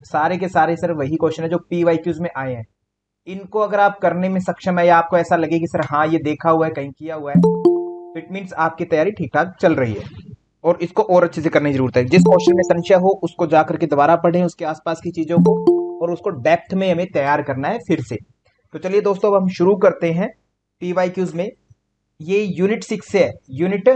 सारे के सारे सर वही क्वेश्चन है जो PYQs में आए हैं। इनको अगर आप करने में सक्षम है या आपको ऐसा लगे कि सर हाँ ये देखा हुआ है, कहीं किया हुआ है, तो इट मीन्स आपकी तैयारी ठीक ठाक चल रही है और इसको और अच्छे से करने की जरूरत है। जिस क्वेश्चन में संशय हो उसको जाकर के दोबारा पढ़ें, उसके आसपास की चीजों को, और उसको डेप्थ में हमें तैयार करना है फिर से। तो चलिए दोस्तों, अब हम शुरू करते हैं PYQs में। ये यूनिट 6 से है। यूनिट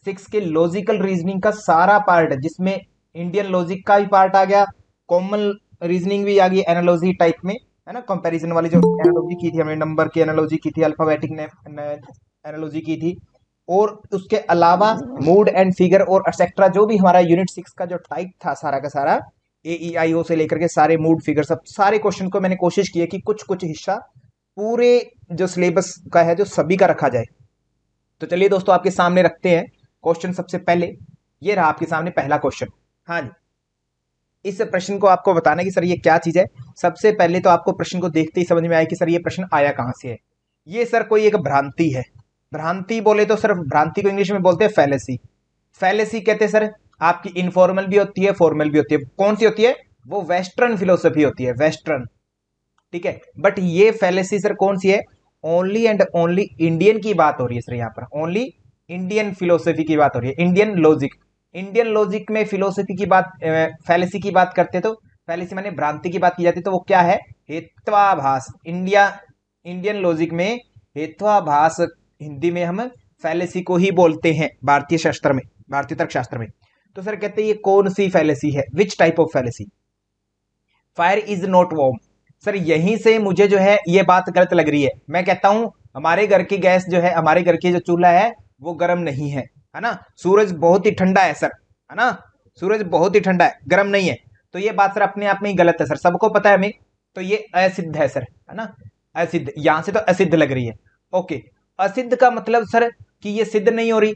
6 के लॉजिकल रीजनिंग का सारा पार्ट है, जिसमें इंडियन लॉजिक का भी पार्ट आ गया, कॉमन रीजनिंग भी आ गई एनालॉजी टाइप में, है ना। कंपैरिजन वाली जो एनालॉजी की थी हमने, नंबर की एनालॉजी की थी, अल्फाबेटिक एनालॉजी की थी, और उसके अलावा मूड एंड फिगर और एक्सेट्रा, जो भी हमारा यूनिट 6 का जो टाइप था सारा का सारा, AEIO से लेकर के सारे मूड फिगर सब सारे क्वेश्चन को मैंने कोशिश की है कि कुछ कुछ हिस्सा पूरे जो सिलेबस का है जो सभी का रखा जाए। तो चलिए दोस्तों, आपके सामने रखते हैं क्वेश्चन। सबसे पहले ये रहा आपके सामने पहला क्वेश्चन। हाँ जी, इस प्रश्न को आपको बताना कि सर ये क्या चीज है। सबसे पहले तो आपको प्रश्न को देखते ही समझ में आया कि सर ये प्रश्न आया कहां से है। ये सर कोई एक भ्रांति है। भ्रांति बोले तो सर, भ्रांति को इंग्लिश में बोलते हैं फैलेसी। फैलेसी कहते हैं सर, आपकी इनफॉर्मल भी होती है, फॉर्मल भी होती है। कौन सी होती है? वो वेस्टर्न फिलोसफी होती है, वेस्टर्न। ठीक है, बट ये फैलेसी सर कौन सी है? ओनली एंड ओनली इंडियन की बात हो रही है सर, यहाँ पर ओनली इंडियन फिलोसफी की बात हो रही है, इंडियन लॉजिक। इंडियन लॉजिक में फिलोसफी की बात, फैलेसी की बात करते तो, फैलेसी माने भ्रांति की बात की जाती तो वो क्या है? हेत्वाभास। इंडियन लॉजिक में हेत्वाभास, हिंदी में हम फैलेसी को ही बोलते हैं भारतीय शास्त्र में, भारतीय तर्कशास्त्र में। तो सर कहते हैं ये कौन सी फैलेसी है, which type of fallacy? Fire is not warm. Sir यहीं से मुझे जो है ये बात गलत लग रही है। मैं कहता हूं हमारे घर की गैस जो है, हमारे घर की जो चूल्हा है वो गर्म नहीं है ना। सूरज बहुत ही ठंडा है सर, है ना। सूरज बहुत ही ठंडा है, गर्म नहीं है। तो ये बात सर अपने आप में ही गलत है सर, सबको पता है हमें। तो ये असिद्ध है सर, है ना। असिद्ध, यहां से तो असिद्ध लग रही है। ओके, असिद्ध का मतलब सर कि ये सिद्ध नहीं हो रही।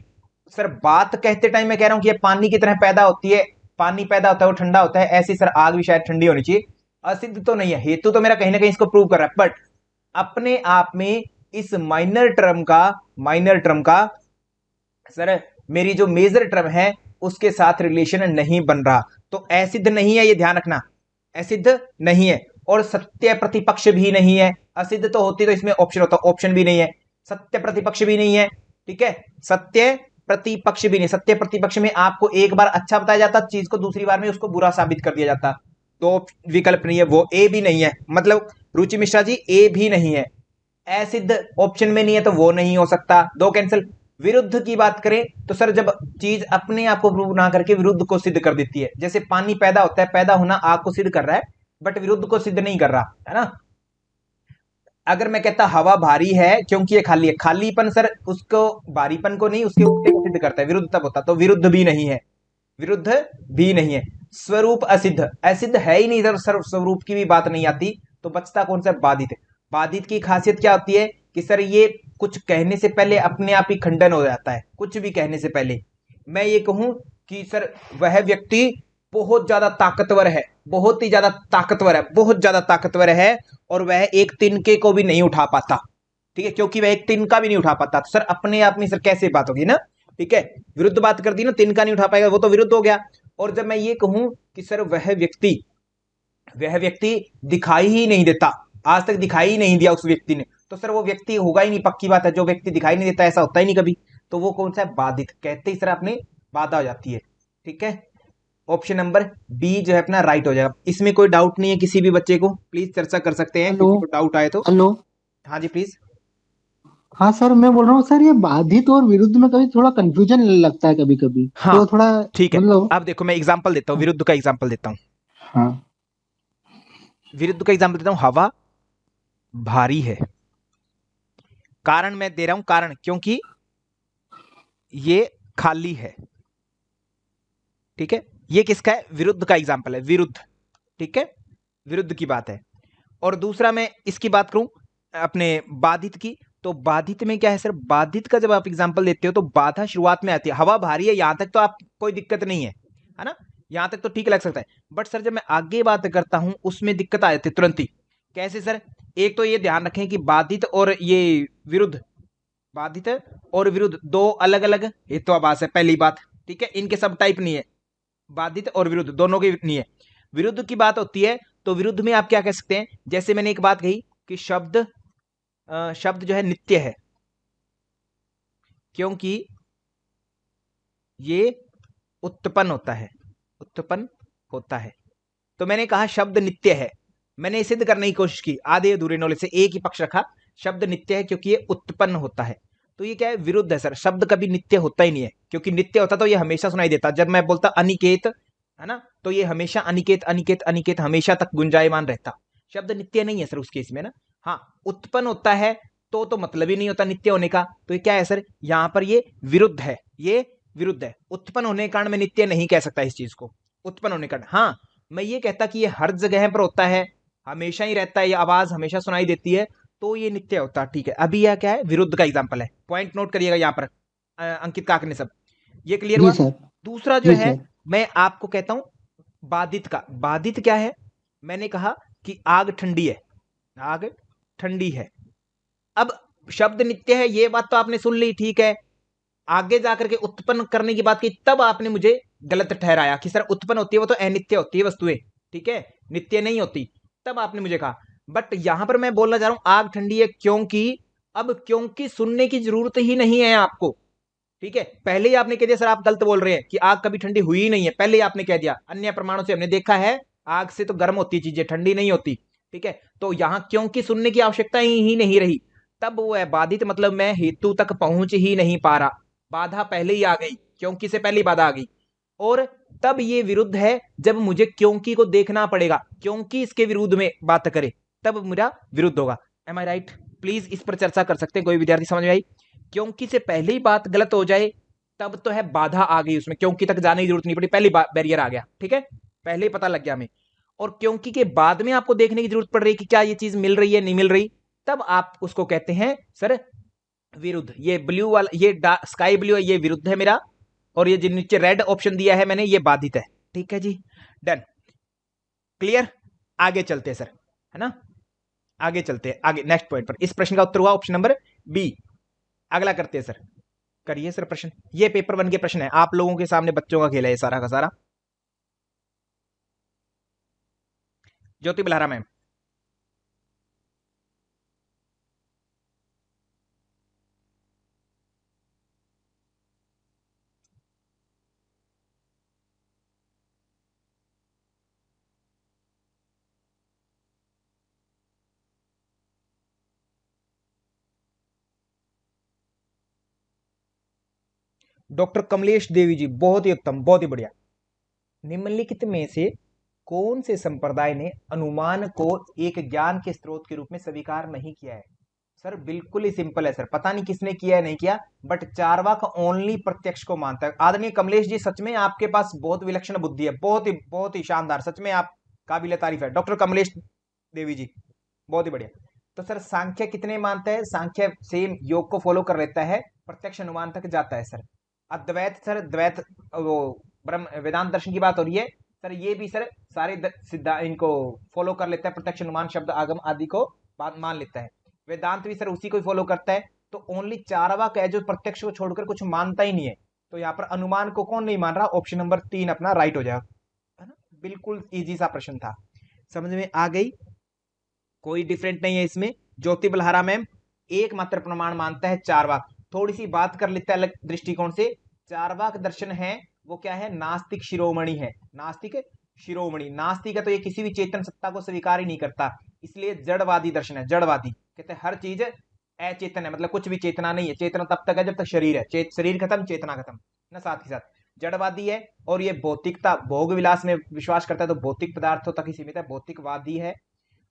सर बात कहते टाइम मैं कह रहा हूं कि ये पानी की तरह पैदा होती है, पानी पैदा होता है वो ठंडा होता है, ऐसी सर आग भी शायद ठंडी होनी चाहिए। असिद्ध तो नहीं है, हेतु तो मेरा कहीं ना कहीं इसको प्रूव कर रहा है, बट अपने आप में इस माइनर टर्म का सर मेरी जो मेजर टर्म है उसके साथ रिलेशन नहीं बन रहा। तो एसिड नहीं है, ये ध्यान रखना, एसिड नहीं है। और सत्य प्रतिपक्ष भी नहीं है। असिद्ध तो होती तो इसमें ऑप्शन होता, ऑप्शन भी नहीं है। सत्य प्रतिपक्ष भी नहीं है, ठीक है। सत्य प्रतिपक्ष भी नहीं, सत्य प्रतिपक्ष में आपको एक बार अच्छा बताया जाता चीज को, दूसरी बार में उसको बुरा साबित कर दिया जाता। तो विकल्प नहीं है, वो ए भी नहीं है, मतलब रुचि मिश्रा जी ए भी नहीं है। असिद्ध ऑप्शन में नहीं है तो वो नहीं हो सकता, दो कैंसिल। विरुद्ध की बात करें तो सर जब चीज अपने आप को प्रूव ना करके विरुद्ध को सिद्ध कर देती है, जैसे पानी पैदा होता है, पैदा होना आग को सिद्ध कर रहा है, बट विरुद्ध को सिद्ध नहीं कर रहा, है ना। अगर मैं कहता हवा भारी है क्योंकि ये खाली है, खालीपन सर उसको, भारीपन को नहीं, उसके उल्टे को सिद्ध करता है, विरुद्ध तब होता। तो विरुद्ध भी नहीं है, विरुद्ध भी नहीं है। स्वरूप असिद्ध, असिद्ध है ही नहीं सर, स्वरूप की भी बात नहीं आती। तो बचता कौन सा? बाधित। बाधित की खासियत क्या होती है कि सर ये कुछ कहने से पहले अपने आप ही खंडन हो जाता है, कुछ भी कहने से पहले। मैं ये कहूं कि सर वह व्यक्ति बहुत ज्यादा ताकतवर है, बहुत ही ज्यादा ताकतवर है, बहुत ज्यादा ताकतवर है, और वह एक तिनके को भी नहीं उठा पाता, ठीक है, क्योंकि वह एक तिनका भी नहीं उठा पाता। तो सर अपने आप में सर कैसे बात होगी ना, ठीक है। विरुद्ध बात कर दी ना, तिनका नहीं उठा पाएगा, वो तो विरुद्ध हो गया। और जब मैं ये कहूं कि सर वह व्यक्ति दिखाई ही नहीं देता, आज तक दिखाई ही नहीं दिया उस व्यक्ति ने, तो सर वो व्यक्ति होगा ही नहीं, पक्की बात है। जो व्यक्ति दिखाई नहीं देता ऐसा होता ही नहीं कभी। तो वो कौन सा है? बाधित। कहते ही सर अपने बाधा हो जाती है, ठीक है। ऑप्शन नंबर बी जो है अपना राइट हो जाएगा। इसमें कोई डाउट नहीं है किसी भी बच्चे को, प्लीज चर्चा कर सकते हैं हेलो। किसी को डाउट आए तो। हेलो। हाँ जी प्लीज। हाँ सर, मैं बोल रहा हूँ सर, ये बाधित और विरुद्ध में कभी थोड़ा कंफ्यूजन लगता है कभी कभी, हाँ तो थोड़ा ठीक है, मतलब। अब देखो मैं एग्जांपल देता हूँ, विरुद्ध का एग्जांपल देता हूँ। हाँ। विरुद्ध का एग्जांपल देता हूँ, हवा भारी है। कारण मैं दे रहा हूं, कारण क्योंकि ये खाली है, ठीक है। ये किसका है? विरुद्ध का एग्जांपल है, विरुद्ध, ठीक है, विरुद्ध की बात है। और दूसरा मैं इसकी बात करूं अपने बाधित की, तो बाधित में क्या है सर? बाधित का जब आप एग्जांपल देते हो तो बाधा शुरुआत में आती है। हवा भारी है, यहां तक तो आप कोई दिक्कत नहीं है ना, यहां तक तो ठीक लग सकता है। बट सर जब मैं आगे बात करता हूं उसमें दिक्कत आ जाती है तुरंत ही। कैसे सर? एक तो ये ध्यान रखें कि बाधित और ये विरुद्ध, बाधित और विरुद्ध दो अलग अलग हेतुआभास है, पहली बात, ठीक है। इनके सब टाइप नहीं है, बाधित और विरुद्ध दोनों के नहीं है। विरुद्ध की बात होती है तो विरुद्ध में आप क्या कह सकते हैं, जैसे मैंने एक बात कही कि शब्द जो है नित्य है, क्योंकि ये उत्पन्न होता है। तो मैंने कहा शब्द नित्य है, मैंने सिद्ध करने की कोशिश की, आधे अधूरे नॉलेज से एक ही पक्ष रखा, शब्द नित्य है क्योंकि ये उत्पन्न होता है। तो ये क्या है, विरुद्ध है सर। शब्द कभी नित्य होता ही नहीं है, क्योंकि नित्य होता तो ये हमेशा सुनाई देता। जब मैं बोलता अनिकेत, है ना, तो ये हमेशा अनिकेत अनिकेत अनिकेत हमेशा तक गुंजायमान रहता। शब्द नित्य नहीं है सर उस केस में ना। हाँ, उत्पन्न होता है तो मतलब ही नहीं होता नित्य होने का। तो ये क्या है सर, यहां पर ये विरुद्ध है, ये विरुद्ध है। उत्पन्न होने के कारण मैं नित्य नहीं कह सकता इस चीज को, उत्पन्न होने के कारण। हाँ, मैं ये कहता कि ये हर जगह पर होता है, हमेशा ही रहता है, ये आवाज हमेशा सुनाई देती है, तो ये नित्य होता है। ठीक है, अभी यह क्या है, विरुद्ध का एग्जाम्पल है। पॉइंट नोट करिएगा यहाँ पर अंकित काक ने सब, ये क्लियर जी हुआ। सर। दूसरा जो जी है, सर। मैं आपको कहता हूं बाधित का। बाधित क्या है, मैंने कहा कि आग ठंडी है, आग ठंडी है। अब शब्द नित्य है, ये बात तो आपने सुन ली, ठीक है। आगे जाकर के उत्पन्न करने की बात की, तब आपने मुझे गलत ठहराया कि सर उत्पन्न होती है वो तो अनित्य होती है वस्तुएं, ठीक है, नित्य नहीं होती। तब आपने मुझे कहा, बट यहां पर मैं बोलना चाह रहा हूं आग ठंडी है क्योंकि, अब क्योंकि सुनने की जरूरत ही नहीं है आपको, ठीक है। पहले ही आपने कह दिया सर आप गलत बोल रहे हैं कि आग कभी ठंडी हुई ही नहीं है, पहले ही आपने कह दिया। अन्य प्रमाणों से हमने देखा है आग से तो गर्म होती चीजें, ठंडी नहीं होती, ठीक है। तो यहां क्योंकि सुनने की आवश्यकता ही नहीं रही, तब वो है बाधित, मतलब मैं हेतु तक पहुंच ही नहीं पा रहा, बाधा पहले ही आ गई, क्योंकि से पहली बाधा आ गई। और तब ये विरुद्ध है जब मुझे क्योंकि को देखना पड़ेगा, क्योंकि इसके विरुद्ध में बात करे तब मेरा विरुद्ध होगा। M I right? प्लीज इस पर चर्चा कर सकते हैं, कोई विद्यार्थी समझ में आई? क्योंकि से पहले ही बात गलत हो जाए तब तो है बाधा आ गई उसमें, क्योंकि तक जाने की जरूरत नहीं पड़ी, पहले बैरियर आ गया, ठीक है, पहले ही पता लग गया हमें। और क्योंकि के बाद में आपको देखने की जरूरत पड़ रही है कि क्या ये चीज मिल रही है नहीं मिल रही, तब आप उसको कहते हैं सर विरुद्ध। ये ब्लू वाला, ये स्काई ब्लू है, ये विरुद्ध है मेरा, और ये जो नीचे रेड ऑप्शन दिया है मैंने, ये बाधित है। ठीक है जी, डन, क्लियर। आगे चलते हैं सर, है ना, आगे चलते हैं, आगे नेक्स्ट पॉइंट पर। इस प्रश्न का उत्तर हुआ ऑप्शन नंबर बी। अगला करते हैं सर, करिए सर प्रश्न। ये पेपर 1 के प्रश्न है, आप लोगों के सामने बच्चों का खेल है ये सारा का सारा। ज्योति बलहारा मैम। डॉक्टर कमलेश देवी जी, बहुत ही उत्तम, बहुत ही बढ़िया। निम्नलिखित में से कौन से संप्रदाय ने अनुमान को एक ज्ञान के स्रोत के रूप में स्वीकार नहीं किया है? सर बिल्कुल ही सिंपल है सर, पता नहीं किसने किया है नहीं किया, बट चारवाक ओनली प्रत्यक्ष को मानता है। आदरणीय कमलेश जी, सच में आपके पास बहुत विलक्षण बुद्धि है, बहुत ही शानदार, सच में आप काबिल तारीफ है डॉक्टर कमलेश देवी जी, बहुत ही बढ़िया। तो सर सांख्य कितने मानता है? सांख्य सेम योग को फॉलो कर लेता है, प्रत्यक्ष अनुमान तक जाता है सर। अद्वैत सर, द्वैत वो ब्रह्म वेदांत दर्शन की बात हो रही है सर, ये भी सर सारे सिद्धांत इनको फॉलो कर लेता है, प्रत्यक्ष अनुमान शब्द आगम आदि को बात मान लेता है। वेदांत भी सर उसी को फॉलो करता है। तो ओनली चारवाक है जो प्रत्यक्ष को छोड़कर कुछ मानता ही नहीं है। तो यहाँ पर अनुमान को कौन नहीं मान रहा? ऑप्शन नंबर 3 अपना राइट हो जाएगा, है ना। बिल्कुल इजी सा प्रश्न था, समझ में आ गई, कोई डिफरेंट नहीं है इसमें। ज्योति बलहारा मैम एकमात्र प्रमाण मानता है चारवाक। थोड़ी सी बात कर लेते हैं अलग दृष्टिकोण से। चारवाक दर्शन है वो क्या है? नास्तिक शिरोमणि है, नास्तिक शिरोमणि। नास्तिक है तो ये किसी भी चेतन सत्ता को स्वीकार ही नहीं करता, इसलिए जड़वादी दर्शन है। जड़वादी कहते हैं हर चीज अचेतन है, मतलब कुछ भी चेतना नहीं है। चेतना तब तक है जब तक शरीर है, शरीर खत्म चेतना खत्म ना, साथ ही साथ जड़वादी है। और ये भौतिकता भोग विलास में विश्वास करता है, तो भौतिक पदार्थों तक ही सीमित है, भौतिकवादी है।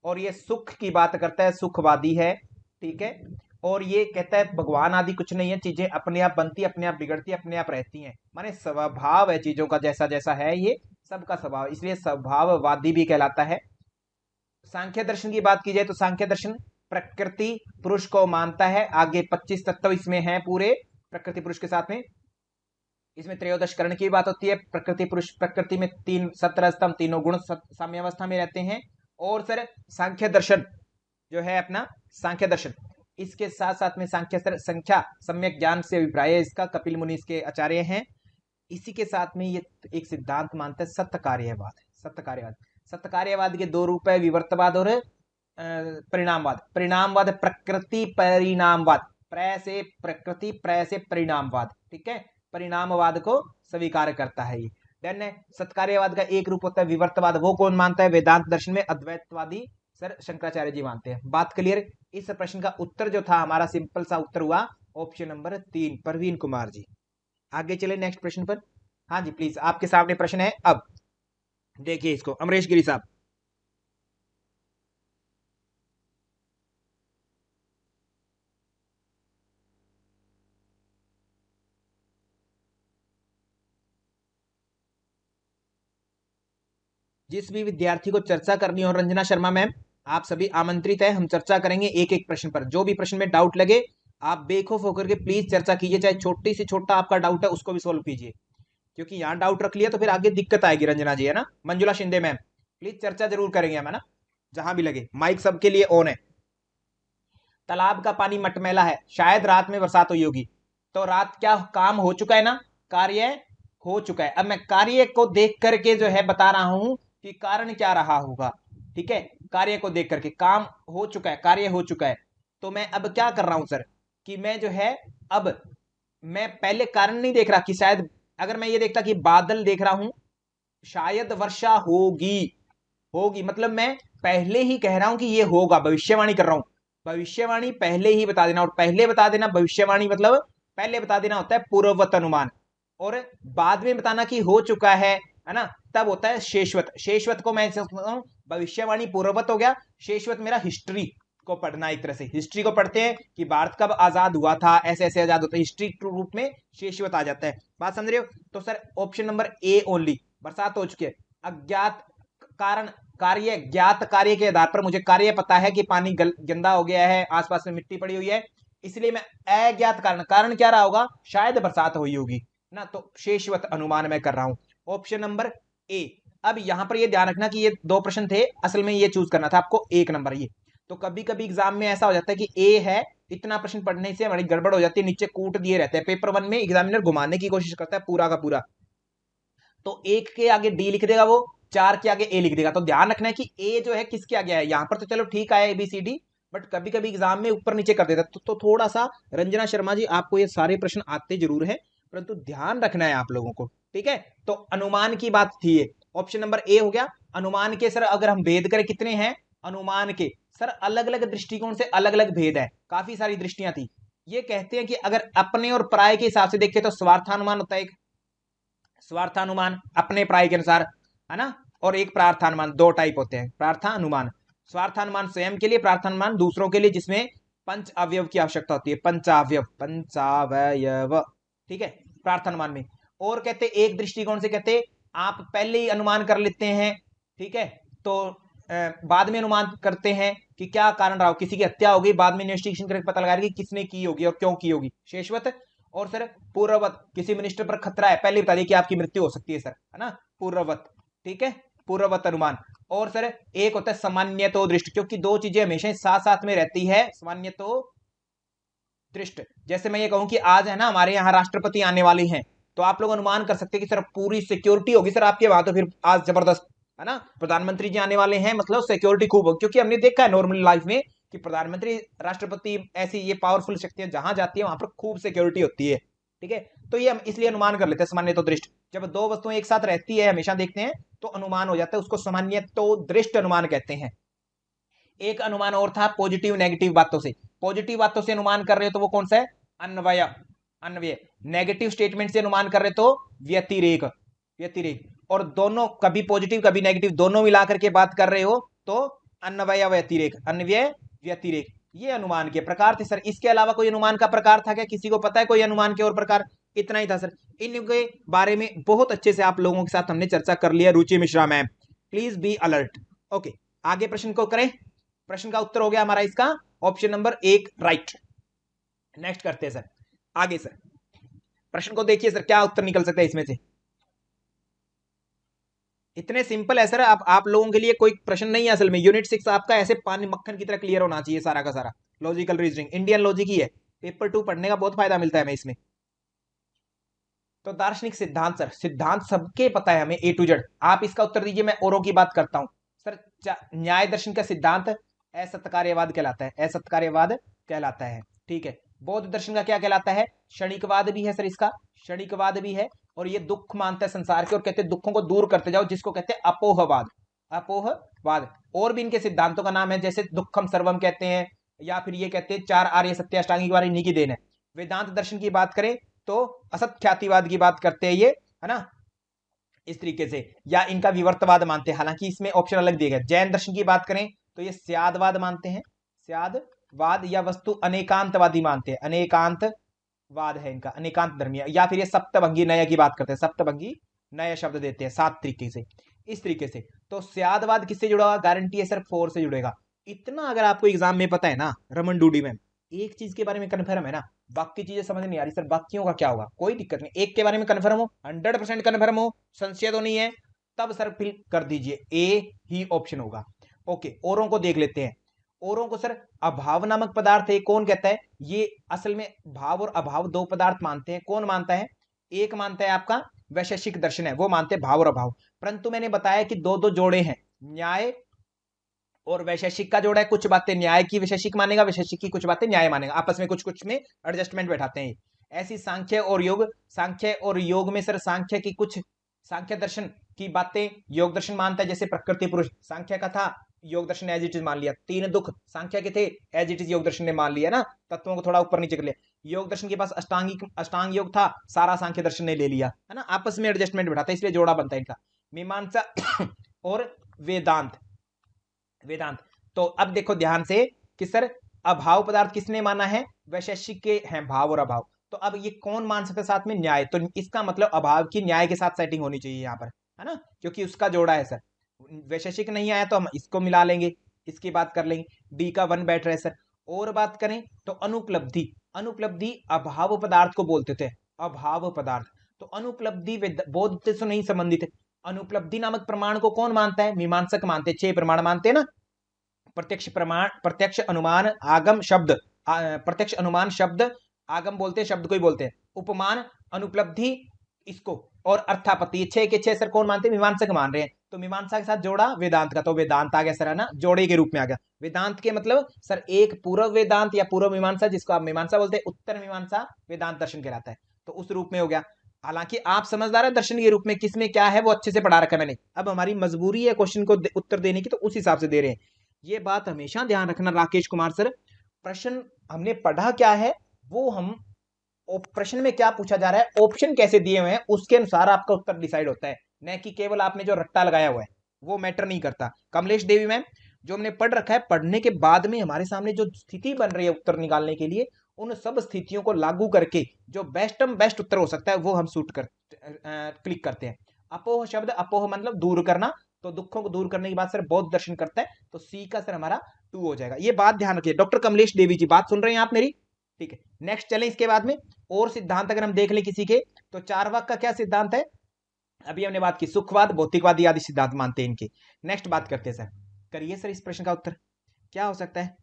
और ये सुख की बात करता है, सुखवादी है, ठीक है। और ये कहता है भगवान आदि कुछ नहीं है, चीजें अपने आप बनती, अपने आप बिगड़ती, अपने आप रहती हैं, माने स्वभाव है चीजों का, जैसा जैसा है ये सबका स्वभाव, इसलिए स्वभाववादी भी कहलाता है। सांख्य दर्शन की बात की जाए तो सांख्य दर्शन प्रकृति पुरुष को मानता है। आगे 25 तत्व इसमें हैं पूरे प्रकृति पुरुष के साथ में। इसमें त्रयोदश करण की बात होती है। प्रकृति पुरुष, प्रकृति में 17 स्तंभ, तीनों गुण साम्यावस्था में रहते हैं। और सर सांख्य दर्शन जो है अपना, सांख्य दर्शन, इसके साथ साथ में सांख्य सर संख्या सम्यक ज्ञान से अभिप्राय है इसका, कपिल मुनि इसके आचार्य हैं। इसी के साथ में ये एक सिद्धांत मानता है सत्य कार्यवाद, सत्य कार्यवाद। सत्कार्यवाद के दो रूप है, विवर्तवाद और परिणामवाद। परिणामवाद प्रकृति परिणामवाद, प्र से प्रकृति, प्र से परिणामवाद, ठीक है। परिणामवाद को स्वीकार करता है ये। देन सत्कार्यवाद का एक रूप होता है विवर्तवाद, वो कौन मानता है? वेदांत दर्शन में अद्वैतवादी सर शंकराचार्य जी मानते हैं। बात क्लियर? इस प्रश्न का उत्तर जो था हमारा सिंपल सा उत्तर हुआ ऑप्शन नंबर 3, प्रवीण कुमार जी। आगे चले नेक्स्ट प्रश्न पर। हाँ जी प्लीज, आपके सामने प्रश्न है, अब देखिए इसको, अमरीश गिरी साहब। जिस भी विद्यार्थी को चर्चा करनी हो, रंजना शर्मा मैम, आप सभी आमंत्रित हैं। हम चर्चा करेंगे एक एक प्रश्न पर। जो भी प्रश्न में डाउट लगे आप बेखौफ होकर के प्लीज चर्चा कीजिए, चाहे छोटी से छोटा आपका डाउट है उसको भी सोल्व कीजिए, क्योंकि यहाँ डाउट रख लिया तो फिर आगे दिक्कत आएगी। रंजना जी है ना, मंजुला शिंदे मैम, प्लीज चर्चा जरूर करेंगे हम, है ना, जहां भी लगे। माइक सबके लिए ऑन है। तालाब का पानी मटमैला है, शायद रात में बरसात हुई होगी। तो रात क्या काम हो चुका है ना, कार्य हो चुका है। अब मैं कार्य को देख करके जो है बता रहा हूं कि कारण क्या रहा होगा, ठीक है। कार्य को देख करके, काम हो चुका है, कार्य हो चुका है, तो मैं अब क्या कर रहा हूं सर कि मैं जो है, अब मैं पहले कारण नहीं देख रहा कि शायद, अगर मैं ये देखता कि बादल देख रहा हूं, शायद वर्षा होगी, होगी मतलब मैं पहले ही कह रहा हूं कि ये होगा, भविष्यवाणी कर रहा हूं। भविष्यवाणी पहले ही बता देना, और पहले बता देना भविष्यवाणी मतलब पहले बता देना होता है पूर्ववत अनुमान, और बाद में बताना कि हो चुका है ना, तब होता है शेषवत। शेषवत को मैं समझता हूं, भविष्यवाणी पूर्ववत हो गया, शेषवत मेरा हिस्ट्री को पढ़ना, एक तरह से हिस्ट्री को पढ़ते हैं कि भारत कब आजाद हुआ था, ऐसे ऐसे आजाद होता है, हिस्ट्री रूप में शेषवत आ जाता है। बात समझ रहे हो? तो sir option number A only, बरसात हो चुकी है। अज्ञात कारण, कार्य, ज्ञात कार्य के आधार पर मुझे कार्य पता है कि पानी गंदा हो गया है, आसपास में मिट्टी पड़ी हुई है, इसलिए मैं अज्ञात कारण, कारण क्या रहा होगा, शायद बरसात हुई होगी ना, तो शेषवत अनुमान मैं कर रहा हूं, ऑप्शन नंबर ए। अब यहां पर ये ध्यान रखना कि ये दो प्रश्न थे, असल में ये चूज करना था आपको एक नंबर ये। तो कभी कभी एग्जाम में ऐसा हो जाता है कि ए है, इतना प्रश्न पढ़ने से हमारी गड़बड़ हो जाती है, नीचे कूट दिए रहते हैं। पेपर 1 में एग्जामिनर घुमाने की कोशिश करता है पूरा का पूरा, तो एक के आगे डी लिख देगा वो, 4 के आगे ए लिख देगा। तो ध्यान रखना है कि ए जो है किसके आगे है। यहां पर तो चलो ठीक आया ABCD, बट कभी कभी एग्जाम में ऊपर नीचे कर देता है। तो थोड़ा सा रंजना शर्मा जी, आपको ये सारे प्रश्न आते जरूर है, परंतु ध्यान रखना है आप लोगों को, ठीक है। तो अनुमान की बात थी ये, ऑप्शन नंबर ए हो गया। अनुमान के सर अगर हम भेद करें कितने हैं अनुमान के, सर अलग अलग दृष्टिकोण से अलग अलग भेद है, काफी सारी दृष्टियां थी। ये कहते हैं कि अगर अपने और पराये के हिसाब से देखें तो स्वार्थानुमान होता है एक, स्वार्थानुमान अपने प्राय के अनुसार, है ना, और एक प्रार्थानुमान, दो टाइप होते हैं प्रार्थानुमान। स्वार्थानुमान स्वयं के लिए, प्रार्थानुमान दूसरों के लिए, जिसमें पंच अवयव की आवश्यकता होती है, पंचावयव, पंचावयव, ठीक है, प्रार्थानुमान में। और कहते एक दृष्टिकोण से कहते आप पहले ही अनुमान कर लेते हैं, ठीक है, तो बाद में अनुमान करते हैं कि क्या कारण रहा हो, किसी की हत्या होगी, बाद में इन्वेस्टिगेशन करके पता लगा कि किसने की होगी और क्यों की होगी, शेषवत। और सर पूर्ववत, किसी मिनिस्टर पर खतरा है, पहले बता दिए कि आपकी मृत्यु हो सकती है सर, है ना, पूर्ववत, ठीक है, पूर्ववत अनुमान। और सर एक होता है सामान्यतो दृष्ट, क्योंकि दो चीजें हमेशा साथ साथ में रहती है, सामान्यतो दृष्ट। जैसे मैं ये कहूं कि आज है ना हमारे यहाँ राष्ट्रपति आने वाले हैं, तो आप लोग अनुमान कर सकते हैं कि सर पूरी सिक्योरिटी होगी सर आपके वहां, तो फिर आज जबरदस्त, है ना, प्रधानमंत्री जी आने वाले हैं, मतलब सिक्योरिटी खूब होगी, क्योंकि हमने देखा है नॉर्मल लाइफ में कि प्रधानमंत्री, राष्ट्रपति, ऐसी ये पावरफुल शक्तियां जहां जाती है वहां पर खूब सिक्योरिटी होती है, ठीक है। तो ये हम इसलिए अनुमान कर लेते हैं सामान्य तो दृष्ट। जब दो वस्तुएं एक साथ रहती है हमेशा देखते हैं तो अनुमान हो जाता है, उसको सामान्य तो दृष्ट अनुमान कहते हैं। एक अनुमान और था पॉजिटिव नेगेटिव बातों से, पॉजिटिव बातों से अनुमान कर रहे हो तो वो कौन सा है, अन्वय, अन्वय। नेगेटिव स्टेटमेंट से अनुमान कर रहे तो व्यतिरेक, व्यतिरेक। और दोनों कभी पॉजिटिव कभी नेगेटिव दोनों मिला करके बात कर रहे हो तो अन्वय व्यतिरेक, अन्वय व्यतिरेक। ये अनुमान के प्रकार थे सर। इसके अलावा कोई अनुमान का प्रकार था क्या, किसी को पता है कोई अनुमान के और प्रकार? इतना ही था सर। इनके बारे में बहुत अच्छे से आप लोगों के साथ हमने चर्चा कर लिया, Ruchi Mishra ma'am, please be alert. Okay, आगे प्रश्न को करें। प्रश्न का उत्तर हो गया हमारा इसका ऑप्शन नंबर 1 राइट। नेक्स्ट करते हैं सर आगे। सर प्रश्न को देखिए सर, क्या उत्तर निकल सकता है इसमें से। इतने सिंपल है सर, आप लोगों के लिए कोई प्रश्न नहीं है असल में। यूनिट 6 आपका ऐसे पानी मक्खन की तरह क्लियर होना चाहिए सारा का सारा। लॉजिकल रीजनिंग इंडियन लॉजिक ही है, पेपर 2 पढ़ने का बहुत फायदा मिलता है हमें इसमें। तो दार्शनिक सिद्धांत सर, सिद्धांत सबके पता है हमें A to Z। आप इसका उत्तर दीजिए, मैं औरों की बात करता हूं। सर न्याय दर्शन का सिद्धांत असत्कार्यवाद कहलाता है, असत्कार्यवाद कहलाता है। ठीक है, बौद्ध दर्शन का क्या कहलाता है? क्षणिकवाद भी है सर, इसका क्षणिकवाद भी है। और ये दुख मानता है संसार के और कहते हैं दुखों को दूर करते जाओ, जिसको कहते हैं अपोहवाद, अपोहवाद। और भी इनके सिद्धांतों का नाम है, जैसे दुखम सर्वम कहते हैं, या फिर ये कहते हैं चार आर्य सत्य अष्टांगिक वाले, इन्हीं की देन है। वेदांत दर्शन की बात करें तो असत ख्यातिवाद की बात करते हैं ये, है ना, इस तरीके से। या इनका विवर्तवाद मानते हैं, हालांकि इसमें ऑप्शन अलग दिए गए। जैन दर्शन की बात करें तो ये स्यादवाद मानते हैं, स्यादवाद, या वस्तु अनेकांतवादी मानते हैं, अनेकांतवाद है इनका, अनेकांत धर्मीय। या फिर ये सप्तभंगी नय की बात करते हैं, सप्तभंगी नय शब्द देते हैं 7 तरीके से, इस तरीके से। तो स्यादवाद किससे जुड़ा हुआ? गारंटी है सर 4 से जुड़ेगा। इतना अगर आपको एग्जाम में पता है ना रमन डूडी में, एक चीज के बारे में कन्फर्म है ना, बाकी चीजें समझ नहीं आ रही सर, बाकियों का क्या होगा, कोई दिक्कत नहीं। एक के बारे में कन्फर्म हो, 100% कन्फर्म हो, संशय तो नहीं है, तब सर फिल कर दीजिए, ए ही ऑप्शन होगा। ओके, औरों को देख लेते हैं। औरों को सर अभाव नामक पदार्थ है, कौन कहता है? ये असल में भाव और अभाव दो पदार्थ मानते हैं। कौन मानता है? एक मानता है आपका वैशेषिक दर्शन है, वो मानते हैं भाव और अभाव। परंतु मैंने बताया कि दो दो जोड़े हैं, न्याय और वैशेषिक का जोड़ा है। कुछ बातें न्याय की वैशेषिक मानेगा, वैशेषिक की कुछ बातें न्याय मानेगा, आपस में कुछ कुछ में एडजस्टमेंट बैठाते हैं। ऐसी सांख्य और योग, सांख्य और योग में सर सांख्य की कुछ, सांख्य दर्शन की बातें योग दर्शन मानता है। जैसे प्रकृति पुरुष सांख्य का था, योग दर्शन ने एज इट इज मान लिया। तीन दुख सांख्य के थे, एज इट इज योग दर्शन ने मान लिया ना, तत्वों को थोड़ा ऊपर नीचे कर लिया। योग दर्शन के पास अष्टांग योग था, सारा सांख्य दर्शन ने ले लिया, है ना, आपस में एडजस्टमेंट बैठाते हैं, इसलिए जोड़ा बनता है इनका, मीमांसा और वेदांत। वेदांत। तो अब देखो ध्यान से कि सर अभाव पदार्थ किसने माना है? वैशेषिक के हैं भाव और अभाव। तो अब ये कौन मान सकता है साथ में? न्याय। तो इसका मतलब अभाव की न्याय के साथ सेटिंग होनी चाहिए यहाँ पर, है ना, क्योंकि उसका जोड़ा है सर। वैशेषिक नहीं आया तो हम इसको मिला लेंगे, इसकी बात कर लेंगे। डी का 1 बैठ रहा है सर। और बात करें तो अनुपलब्धि, अनुपलब्धि अभाव पदार्थ को बोलते थे, अभाव पदार्थ। तो अनुपलब्धि बोध से नहीं संबंधित है। अनुपलब्धि नामक प्रमाण को कौन मानता है? मीमांसक मानते हैं, 6 प्रमाण मानते हैं ना, प्रत्यक्ष प्रमाण, प्रत्यक्ष अनुमान, आगम शब्द, प्रत्यक्ष अनुमान शब्द, आगम बोलते हैं, शब्द को ही बोलते हैं, उपमान, अनुपलब्धि, इसको, और अर्थापत्ति। ये 6 के 6 सर कौन मानते हैं? मीमांसक मान रहे हैं। तो मीमांसा के साथ जोड़ा वेदांत का, तो वेदांत आ गया सर, है ना, जोड़े के रूप में आ गया। वेदांत के मतलब सर एक पूर्व वेदांत या पूर्व मीमांसा, जिसको आप मीमांसा बोलते हैं, उत्तर मीमांसा वेदांत दर्शन कहलाता है, तो उस रूप में हो गया। हालांकि आप समझदार है, दर्शन के रूप में किसमें क्या है वो अच्छे से पढ़ा रखा है मैंने। अब हमारी मजबूरी है क्वेश्चन को उत्तर देने की, तो उस हिसाब से दे रहे हैं। ये बात हमेशा ध्यान रखना राकेश कुमार सर, प्रश्न हमने पढ़ा क्या है, वो हम प्रश्न में क्या पूछा जा रहा है, ऑप्शन कैसे दिए हुए हैं, उसके अनुसार आपका उत्तर डिसाइड होता है, न कि केवल आपने जो रट्टा लगाया हुआ है वो मैटर नहीं करता। कमलेश देवी मैम, जो हमने पढ़ रखा है, पढ़ने के बाद में हमारे सामने जो स्थिति बन रही है उत्तर निकालने के लिए, उन सब स्थितियों को लागू करके जो बेस्ट उत्तर हो सकता है वो हम शूट कर क्लिक करते हैं। अपोह शब्द, अपोह मतलब दूर करना, तो दुखों को दूर करने की बात सर बौद्ध दर्शन करता है, तो सी का सर हमारा 2 हो जाएगा। ये बात ध्यान रखिए। डॉक्टर कमलेश देवी जी, बात सुन रहे हैं आप मेरी? ठीक है, नेक्स्ट चलें इसके बाद में। और सिद्धांत अगर हम देख लें किसी के, तो चारवाक का क्या सिद्धांत है? अभी हमने बात की सुखवाद, भौतिकवादी आदि सिद्धांत मानते हैं इनके। नेक्स्ट बात करते हैं सर, करिए सर इस प्रश्न का उत्तर क्या हो सकता है?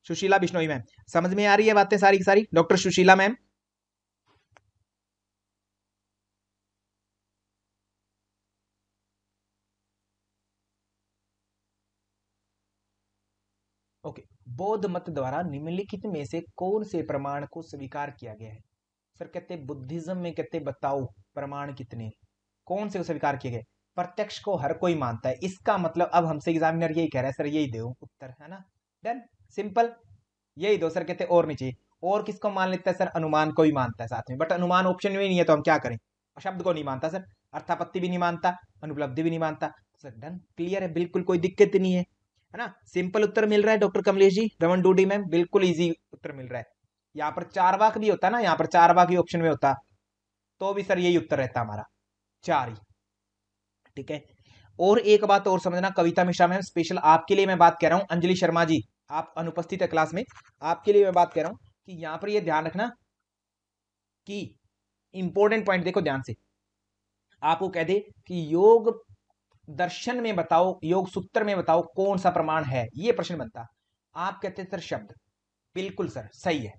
सुशीला बिश्नोई मैम, समझ में आ रही है बातें सारी की सारी? Doctor Sushila ma'am, okay. बौद्ध मत द्वारा निम्नलिखित में से कौन से प्रमाण को स्वीकार किया गया है? सर कहते बुद्धिज्म में कहते बताओ प्रमाण कितने, कौन से स्वीकार किए गए? प्रत्यक्ष को हर कोई मानता है, इसका मतलब अब हमसे एग्जामिनर यही कह रहा है सर यही दो उत्तर, है ना, डन, सिंपल, यही दो सर। कहते और नहीं चाहिए। और किसको मान लेता है सर? अनुमान को ही मानता है साथ में, बट अनुमान ऑप्शन में नहीं है तो हम क्या करें? शब्द को नहीं मानता सर, अर्थापत्ति भी नहीं मानता, अनुपलब्धि भी नहीं मानता, सर डन, क्लियर है, बिल्कुल कोई दिक्कत नहीं है ना। सिंपल उत्तर मिल रहा है डॉक्टर कमलेश जी, रमन डूडी मैम, बिल्कुल इजी उत्तर मिल रहा है। यहाँ पर चारवाक भी होता ना, यहाँ पर चारवाक ही ऑप्शन में होता तो भी सर यही उत्तर रहता हमारा, 4 ही। ठीक है, और एक बात और समझना, कविता मिश्रा मैम स्पेशल आपके लिए मैं बात कह रहा हूं, अंजलि शर्मा जी आप अनुपस्थित है क्लास में, आपके लिए मैं बात कह रहा हूं कि यहां पर ये ध्यान रखना कि इंपॉर्टेंट पॉइंट देखो ध्यान से। आपको कह दे कि योग दर्शन में बताओ, योग सूत्र में बताओ कौन सा प्रमाण है, ये प्रश्न बनता, आप कहते सर शब्द, बिल्कुल सर सही है।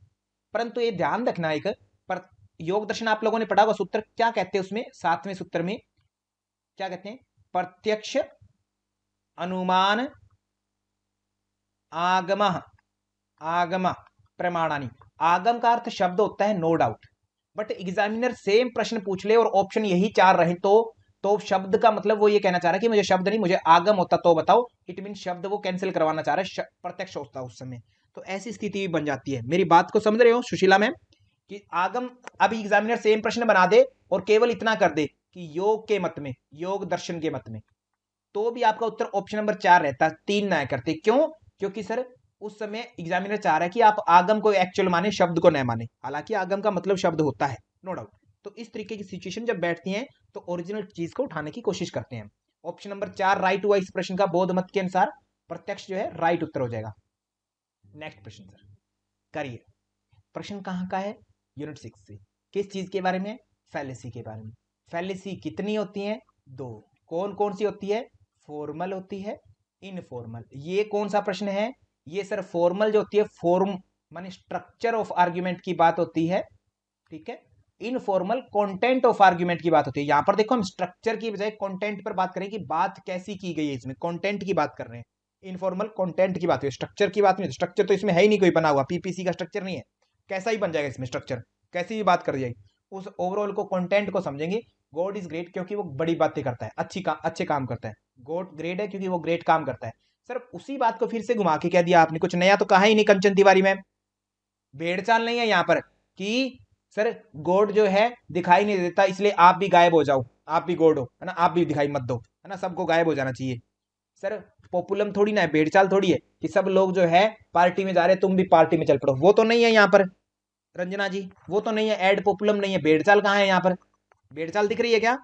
परंतु ये ध्यान रखना एक, पर योग दर्शन आप लोगों ने पढ़ा होगा, सूत्र क्या कहते हैं उसमें, 7वें सूत्र में क्या कहते हैं? प्रत्यक्ष, अनुमान, आगम, आगम प्रमाणानि। आगम का अर्थ शब्द होता है no doubt, but examiner same प्रश्न पूछ ले और ऑप्शन यही चार रहे तो शब्द का मतलब वो ये कहना चाह रहा है कि मुझे शब्द नहीं, मुझे आगम होता तो बताओ, इट मीन शब्द वो कैंसिल करवाना चाह रहा है, प्रत्यक्ष होता उस समय। तो ऐसी स्थिति भी बन जाती है। मेरी बात को समझ रहे हो सुशीला मैम कि आगम, अभी एग्जामिनर सेम प्रश्न बना दे और केवल इतना कर दे कि योग के मत में, योग दर्शन के मत में, तो भी आपका उत्तर ऑप्शन नंबर 4 रहता, 3 ना करते। क्यों? क्योंकि सर उस समय एग्जामिनर चाह रहा है कि आप आगम को एक्चुअल माने, शब्द को न माने, हालांकि आगम का मतलब शब्द होता है, नो डाउट। तो इस तरीके की सिचुएशन जब बैठती है तो ओरिजिनल चीज को उठाने की कोशिश करते हैं। ऑप्शन नंबर 4 राइट हुआ इस प्रश्न का, बौद्ध मत के अनुसार प्रत्यक्ष जो है राइट उत्तर हो जाएगा। नेक्स्ट प्रश्न सर करिए। प्रश्न कहां का है? यूनिट 6 से। किस चीज के बारे में? फैलेसी के बारे में। फैलेसी कितनी होती है? 2। कौन कौन सी होती है? फॉर्मल होती है, इनफॉर्मल। ये कौन सा प्रश्न है? ये सर फॉर्मल जो होती है, फॉर्म माने स्ट्रक्चर ऑफ आर्ग्यूमेंट की बात होती है, ठीक है। इनफॉर्मल कंटेंट ऑफ आर्ग्यूमेंट की बात होती है। यहां पर देखो हम स्ट्रक्चर की बजाय कंटेंट पर बात करें कि बात कैसी की गई है, इसमें कंटेंट की बात कर रहे हैं। इनफॉर्मल कंटेंट की बात है, स्ट्रक्चर की बात नहीं। स्ट्रक्चर तो इसमें है ही नहीं कोई बना हुआ, पीपीसी का स्ट्रक्चर नहीं है, कैसा ही बन जाएगा इसमें स्ट्रक्चर, कैसी भी बात कर जाएगी। उस ओवरऑल को कंटेंट को समझेंगे। गॉड इज ग्रेट क्योंकि वो बड़ी बातें करता है, अच्छे काम करता है। गॉड ग्रेट है क्योंकि वो ग्रेट काम करता है। सर उसी बात को फिर से घुमा के कह दिया आपने, कुछ नया तो कहा ही नहीं कंचन तिवारी मैम। भेड़ चाल नहीं है यहाँ पर कि सर गॉड जो है दिखाई नहीं देता इसलिए आप भी गायब हो जाओ, आप भी गॉड हो, है ना, आप भी दिखाई मत दो, है ना, सबको गायब हो जाना चाहिए। सर पॉपुलम थोड़ी ना है, भेड़ चाल थोड़ी है कि सब लोग जो है पार्टी में जा रहे हैं तुम भी पार्टी में चल पड़ो, वो तो नहीं है यहाँ पर रंजना जी, वो तो नहीं है। एड पॉपुलम नहीं है, भेड़ चाल कहाँ है यहाँ पर? भेड़ चाल दिख रही है क्या?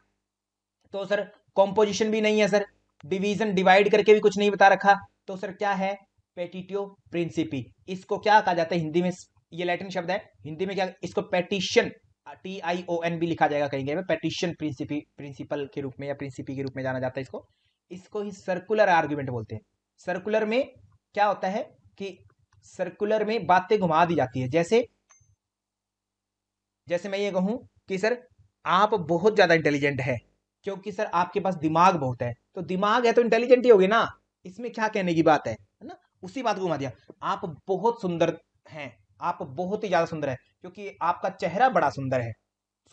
तो सर कॉम्पोजिशन भी नहीं है सर, डिवीजन डिवाइड करके भी कुछ नहीं बता रखा। तो सर क्या है? पेटिटियो प्रिंसिपी। इसको क्या कहा जाता है हिंदी में? ये लैटिन शब्द है, हिंदी में क्या इसको पेटिशन, TION भी लिखा जाएगा कहीं कहीं में, पेटिशन प्रिंसिपी, प्रिंसिपल के रूप में या प्रिंसिपी के रूप में जाना जाता है इसको। इसको ही सर्कुलर आर्ग्यूमेंट बोलते हैं। सर्कुलर में क्या होता है कि सर्कुलर में बातें घुमा दी जाती है। जैसे जैसे मैं ये कहूं कि सर आप बहुत ज्यादा इंटेलिजेंट है क्योंकि सर आपके पास दिमाग बहुत है, तो दिमाग है तो इंटेलिजेंट ही होगी ना, इसमें क्या कहने की बात है ना। उसी बात को घुमा दिया। आप बहुत सुंदर हैं, आप बहुत ही ज्यादा सुंदर है क्योंकि आपका चेहरा बड़ा सुंदर है।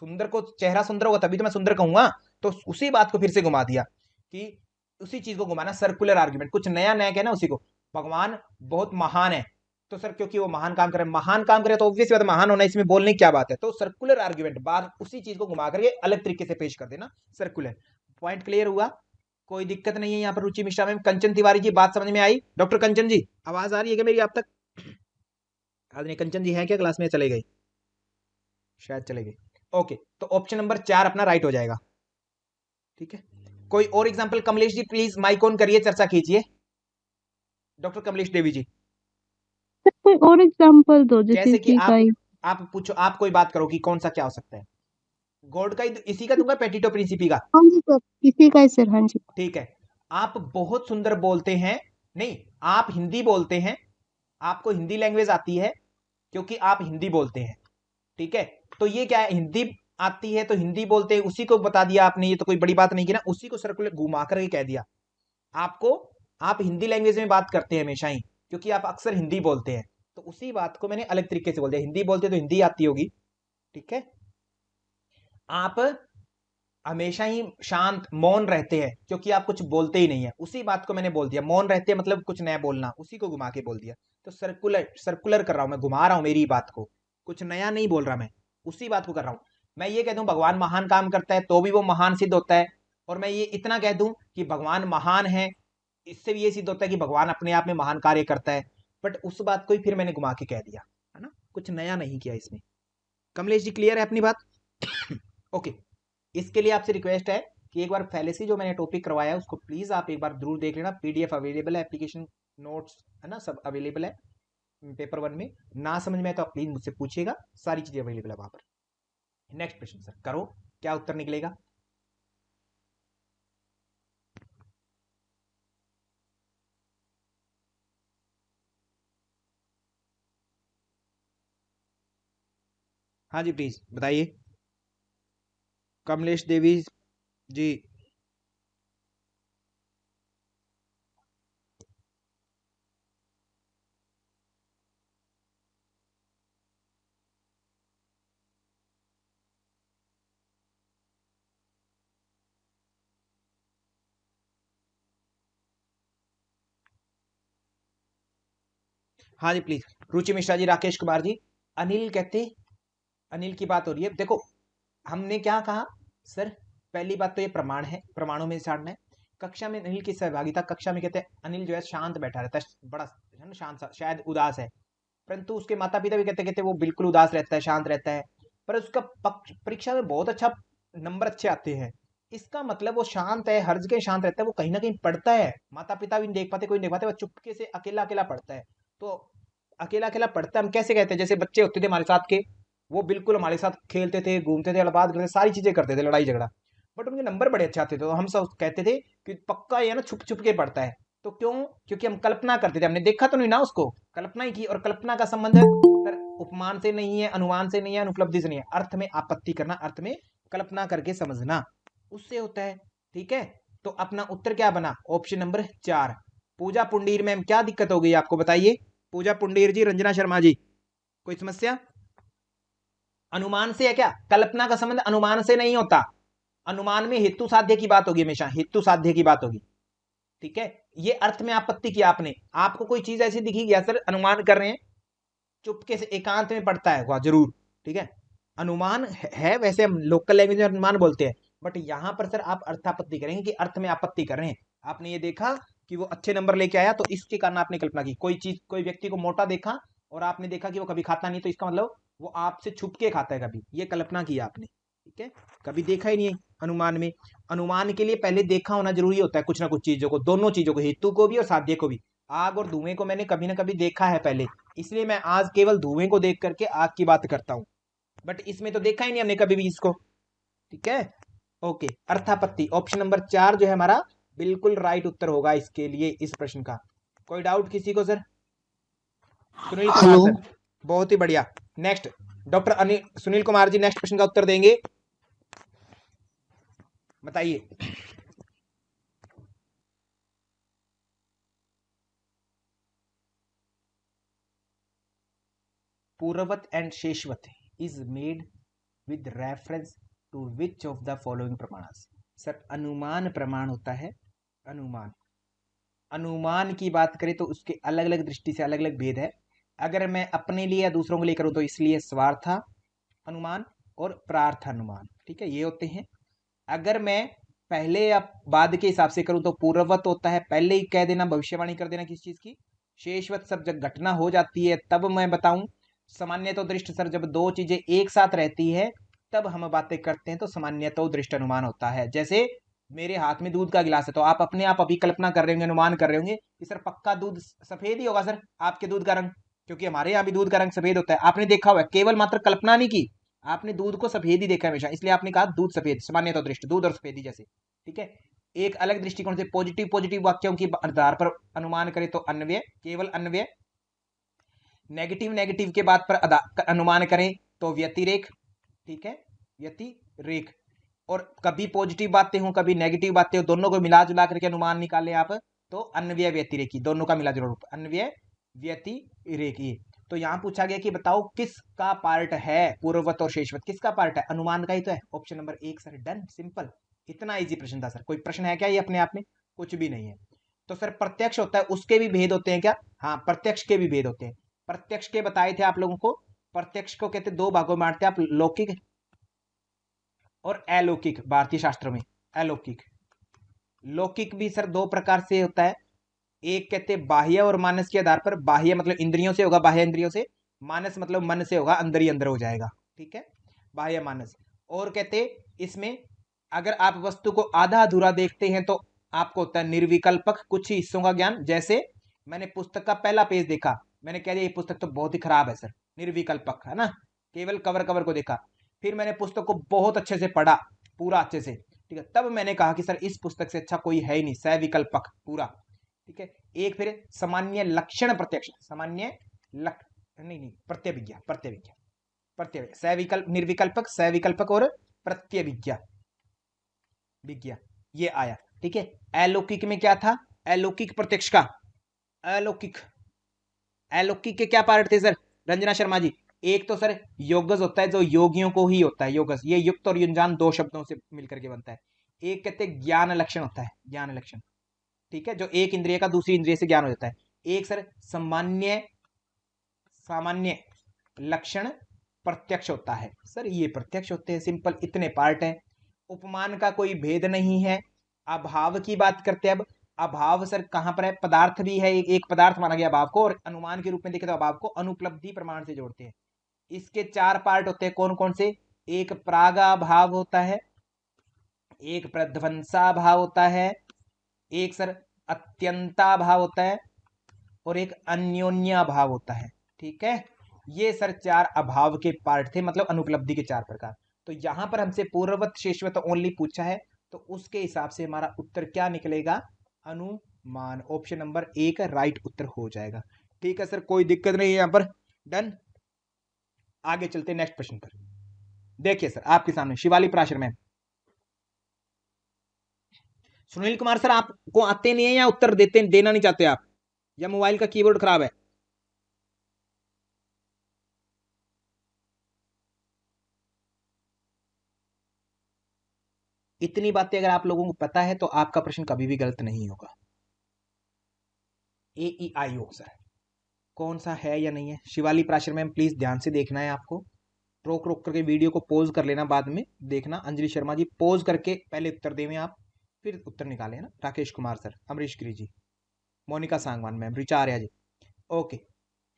सुंदर को चेहरा सुंदर होगा तभी तो मैं सुंदर कहूंगा। तो उसी बात को फिर से घुमा दिया कि उसी चीज को घुमाना, सर्कुलर आर्ग्यूमेंट, कुछ नया नया कहना उसी को। भगवान बहुत महान है, तो सर क्योंकि वो महान काम करे, महान काम करे तो ऑब्वियस बात महान होना, इसमें बोलने की क्या बात है। तो सर्कुलर आर्ग्यूमेंट, बात उसी चीज को घुमा करके अलग तरीके से पेश कर देना, सर्कुलर। पॉइंट क्लियर हुआ? कोई दिक्कत नहीं है यहाँ पर। रुचि मिश्रा मैम, कंचन तिवारी जी बात समझ में आई? डॉक्टर कंचन जी आवाज आ रही है क्या मेरी आप तक? आज नहीं कंचन जी है क्या क्लास में? चले गई, शायद चले गई। ओके, तो ऑप्शन नंबर 4 अपना राइट हो जाएगा, ठीक है। कोई और example? Kamlesh ji please mike on करिए, चर्चा कीजिए। डॉक्टर कमलेश देवी जी, कोई और एग्जांपल दो जैसे जैसे कि इसी का ही। आप पूछो, आप कोई बात करो कि कौन सा क्या हो सकता है। गॉड का इसी का दूंगा, पेटिटो प्रिंसिपी का, हाँ जी सर, इसी का ही सर, हाँ जी। ठीक है। आप बहुत सुंदर बोलते हैं, नहीं, आप हिंदी बोलते हैं, आपको हिंदी लैंग्वेज आती है क्योंकि आप हिंदी बोलते हैं, ठीक है। तो ये क्या है, हिंदी आती है तो हिंदी बोलते हैं, उसी को बता दिया आपने, ये तो कोई बड़ी बात नहीं की ना, उसी को सर्कुलर घुमा करके कह दिया आपको। आप हिंदी लैंग्वेज में बात करते हैं हमेशा ही क्योंकि आप अक्सर हिंदी बोलते हैं, तो उसी बात को मैंने अलग तरीके से बोल दिया। हिंदी बोलते तो हिंदी आती होगी, ठीक है। आप हमेशा ही शांत मौन रहते हैं क्योंकि आप कुछ बोलते ही नहीं है, उसी बात को मैंने बोल दिया। मौन रहते हैं मतलब कुछ नया बोलना, उसी को घुमा के बोल दिया। तो सर्कुलर सर्कुलर कर रहा हूं मैं, घुमा रहा हूं मेरी बात को, कुछ नया नहीं बोल रहा मैं, उसी बात को कर रहा हूं। मैं ये कह दूं भगवान महान काम करता है तो भी वो महान सिद्ध होता है, और मैं ये इतना कह दूं कि भगवान महान है, इससे भी ये सिद्ध होता है कि भगवान अपने आप में महान कार्य करता है। बट उस बात को ही फिर मैंने घुमा के कह दिया, है ना, कुछ नया नहीं किया इसमें। कमलेश जी क्लियर है अपनी बात? ओके, इसके लिए आपसे रिक्वेस्ट है कि एक बार फैलेसी जो मैंने टॉपिक करवाया है उसको प्लीज आप एक बार जरूर देख लेना। पीडीएफ अवेलेबल है, एप्लीकेशन नोट्स है ना, सब अवेलेबल है पेपर 1 में। ना समझ में आए तो आप प्लीज मुझसे पूछिएगा, सारी चीजें अवेलेबल है वहां पर। नेक्स्ट प्रश्न सर करो, क्या उत्तर निकलेगा? हाँ जी प्लीज बताइए, कमलेश देवी जी। हाँ जी प्लीज। रुचि मिश्रा जी, राकेश कुमार जी। अनिल कहते, अनिल की बात हो रही है। देखो हमने क्या कहा सर, पहली बात तो ये प्रमाण है, प्रमाणों में छाड़ना है। कक्षा में अनिल की सहभागिता, कक्षा में कहते हैं अनिल जो है शांत बैठा रहता है, बड़ा है ना शांत सा, शायद उदास है, परंतु उसके माता पिता भी कहते कहते वो बिल्कुल उदास रहता है, शांत रहता है, पर उसका पक्ष परीक्षा में बहुत अच्छा नंबर अच्छे आते हैं। इसका मतलब वो शांत है, हर जगह शांत रहता है, वो कहीं ना कहीं पढ़ता है, माता पिता भी नहीं देख पाते, कोई नहीं देख पाते, वो चुपके से अकेला अकेला पढ़ता है। तो अकेला अकेला पढ़ता है, हम कैसे कहते हैं, जैसे बच्चे होते थे हमारे साथ के, वो बिल्कुल हमारे साथ खेलते थे, घूमते थे, बात करते थे, सारी चीजें करते थे, लड़ाई झगड़ा, बट उनके नंबर बड़े अच्छे आते थे। तो हम सब कहते थे कि पक्का ये ना छुप छुप के पढ़ता है। तो क्यों? क्योंकि हम कल्पना करते थे, हमने देखा तो नहीं ना उसको, कल्पना ही की, और कल्पना का संबंध सर उपमान से नहीं है, अनुमान से नहीं है, अनुपलब्धि से नहीं है, अर्थ में आपत्ति करना, अर्थ में कल्पना करके समझना, उससे होता है। ठीक है, तो अपना उत्तर क्या बना? Option number 4। पूजा पुंडीर में क्या दिक्कत हो गई आपको बताइए? पूजा पुंडीर जी, रंजना शर्मा जी, कोई समस्या? अनुमान से है क्या? कल्पना का संबंध अनुमान से नहीं होता, अनुमान में हेतु साध्य की बात होगी, हमेशा हेतु साध्य की बात होगी। ठीक है, ये अर्थ में आपत्ति की आपने, आपको कोई चीज ऐसी दिखी गया सर, अनुमान कर रहे हैं, चुपके से एकांत में पढ़ता है वह जरूर। ठीक है, अनुमान है, वैसे हम लोकल लैंग्वेज में अनुमान बोलते हैं, बट यहां पर सर आप अर्थापत्ति करेंगे कि अर्थ में आपत्ति कर रहे हैं। आपने ये देखा कि वो अच्छे नंबर लेके आया, तो इसके कारण आपने कल्पना की, कोई चीज, कोई व्यक्ति को मोटा देखा और आपने देखा कि वो कभी खाता नहीं, तो इसका मतलब वो आपसे छुप के खाता है कभी, ये कल्पना की आपने। ठीक है, कभी देखा ही नहीं है अनुमान में। अनुमान के लिए पहले देखा होना जरूरी होता है कुछ ना कुछ चीजों को, दोनों चीजों को, हेतु को भी और साध्य को भी। आग और धुएं को मैंने कभी ना कभी देखा है पहले, इसलिए मैं आज केवल धुएं को देख करके आग की बात करता हूं, बट इसमें तो देखा ही नहीं हमने कभी भी इसको। ठीक है, ओके, अर्थापत्ति ऑप्शन नंबर 4 जो है हमारा बिल्कुल राइट उत्तर होगा इसके लिए, इस प्रश्न का। कोई डाउट किसी को sir? Sunil Kumar hello. Sir, बहुत ही बढ़िया। Next doctor Anil Sunil Kumar ji next प्रश्न का उत्तर देंगे, बताइए। Purvavat and Sheshavat is made with reference to which of the following प्रमाणास? सर अनुमान प्रमाण होता है, अनुमान, अनुमान की बात करें तो उसके अलग अलग दृष्टि से अलग अलग भेद है। अगर मैं अपने लिए या दूसरों के लिए करूं तो इसलिए स्वार्था अनुमान और प्रार्थ अनुमान, ठीक है, ये होते हैं। अगर मैं पहले या बाद के हिसाब से करूं तो पूर्ववत होता है, पहले ही कह देना, भविष्यवाणी कर देना किसी चीज की। शेषवत सब जब घटना हो जाती है तब मैं बताऊं। सामान्य तो दृष्ट सर जब दो चीजें एक साथ रहती है तब हम बातें करते हैं, तो सामान्य तो दृष्ट अनुमान होता है। जैसे मेरे हाथ में दूध का गिलास है, तो आप अपने आप अभी कल्पना कर रहे होंगे, अनुमान कर रहे होंगे कि सर पक्का दूध सफेद ही होगा सर, आपके दूध का रंग, क्योंकि हमारे यहाँ भी दूध का रंग सफेद होता है। आपने देखा हुआ है, केवल मात्र कल्पना नहीं की, आपने दूध को सफेद ही देखा हमेशा, इसलिए आपने कहा दूध सफेद, सामान्य तो दृष्ट दूध और सफेद ही जैसे। ठीक है, एक अलग दृष्टिकोण से पॉजिटिव पॉजिटिव वाक्यों की आधार पर अनुमान करें तो अन्वय, केवल अन्वय। नेगेटिव नेगेटिव के बात पर अनुमान करें तो व्यतिरेक। ठीक है, व्यतिरेक। और कभी पॉजिटिव बातें हो कभी नेगेटिव बातें हो, दोनों को मिला जुला करके अनुमान निकालें आप, तो अन्वय व्यतिरेकी, दोनों का मिला जुला रूप अन्वय व्यतिरेकी। तो यहां पूछा गया कि बताओ किसका पार्ट है पूर्ववत और शेषवत, किसका पार्ट है? अनुमान का ही तो है, option number 1 sir, done, simple. इतना इजी प्रश्न था सर, कोई प्रश्न है क्या ये अपने आप में? कुछ भी नहीं है। तो सर प्रत्यक्ष होता है, उसके भी भेद होते हैं क्या? हाँ, प्रत्यक्ष के भी भेद होते हैं। प्रत्यक्ष के बताए थे आप लोगों को, प्रत्यक्ष को कहते दो भागों में बांटते हैं आप, लौकिक और अलौकिक। भारतीय शास्त्रों में अलौकिक, लौकिक भी सर दो प्रकार से होता है। एक कहते हैं बाह्य और मानस के आधार पर, बाह्य मतलब इंद्रियों से होगा, बाह्य इंद्रियों से, मानस मतलब मन से होगा, अंदर ही अंदर हो जाएगा। ठीक है, बाह्य मानस। और कहते इसमें अगर आप वस्तु को आधा अधूरा देखते हैं तो आपको होता है निर्विकल्पक, कुछ ही हिस्सों का ज्ञान। जैसे मैंने पुस्तक का पहला पेज देखा, मैंने कह दिया ये पुस्तक तो बहुत ही खराब है सर, निर्विकल्पक है ना, केवल कवर कवर को देखा। फिर मैंने पुस्तक को बहुत अच्छे से पढ़ा, पूरा अच्छे से, ठीक है, तब मैंने कहा कि सर इस पुस्तक से अच्छा कोई है ही नहीं, सविकल्पक पूरा। ठीक है, एक फिर सामान्य लक्षण प्रत्यक्ष, सामान्य नहीं प्रत्यभिज्ञा, प्रत्यभिज्ञा, प्रत्यय, सविकल्प, निर्विकल्पक, सविकल्पक और प्रत्यभिज्ञा, विज्ञा, ये आया। ठीक है, अलौकिक में क्या था? अलौकिक प्रत्यक्ष का, अलौकिक, अलौकिक के क्या पार्ट थे सर रंजना शर्मा जी? एक तो सर योगज होता है, जो योगियों को ही होता है योगज, ये युक्त और युंजान दो शब्दों से मिलकर के बनता है। एक कहते हैं ज्ञान लक्षण होता है, ज्ञान लक्षण, ठीक है, जो एक इंद्रिय का दूसरी इंद्रिय से ज्ञान हो जाता है। एक सर सामान्य सामान्य लक्षण प्रत्यक्ष होता है। सर ये प्रत्यक्ष होते हैं, सिंपल, इतने पार्ट है। उपमान का कोई भेद नहीं है। अभाव की बात करते हैं अब। अभाव सर कहां पर है? पदार्थ भी है, एक पदार्थ माना गया अभाव को, और अनुमान के रूप में देखे तो अभाव को अनुपलब्धि प्रमाण से जोड़ते हैं। इसके 4 पार्ट होते हैं, कौन कौन से? एक प्रागाभाव होता है, एक प्रध्वंसाभाव होता है, एक सर अत्यंताभाव होता है, और एक अन्योन्याभाव होता है। ठीक है, ये सर 4 अभाव के पार्ट थे, मतलब अनुपलब्धि के 4 प्रकार। तो यहां पर हमसे पूर्ववत शेषवत ओनली पूछा है, तो उसके हिसाब से हमारा उत्तर क्या निकलेगा? अनुमान। ऑप्शन नंबर 1 राइट उत्तर हो जाएगा। ठीक है सर, कोई दिक्कत नहीं है यहां पर। डन। आगे चलते नेक्स्ट प्रश्न पर। देखिए सर आपके सामने शिवाली पराशर मैम। सुनील कुमार सर आपको आते नहीं है या उत्तर देना नहीं चाहते आप, या मोबाइल का कीबोर्ड खराब है? इतनी बातें अगर आप लोगों को पता है तो आपका प्रश्न कभी भी गलत नहीं होगा। AEIO सर कौन सा है या नहीं है? शिवाली पराशर मैम प्लीज ध्यान से देखना है आपको, रोक रोक करके वीडियो को पॉज कर लेना, बाद में देखना। अंजलि शर्मा जी पॉज करके पहले उत्तर देवें आप, फिर उत्तर निकाले ना। Rakesh Kumar sir, Amrish Giri ji, Monika Sangwan ma'am, Richa Arya ji. Okay,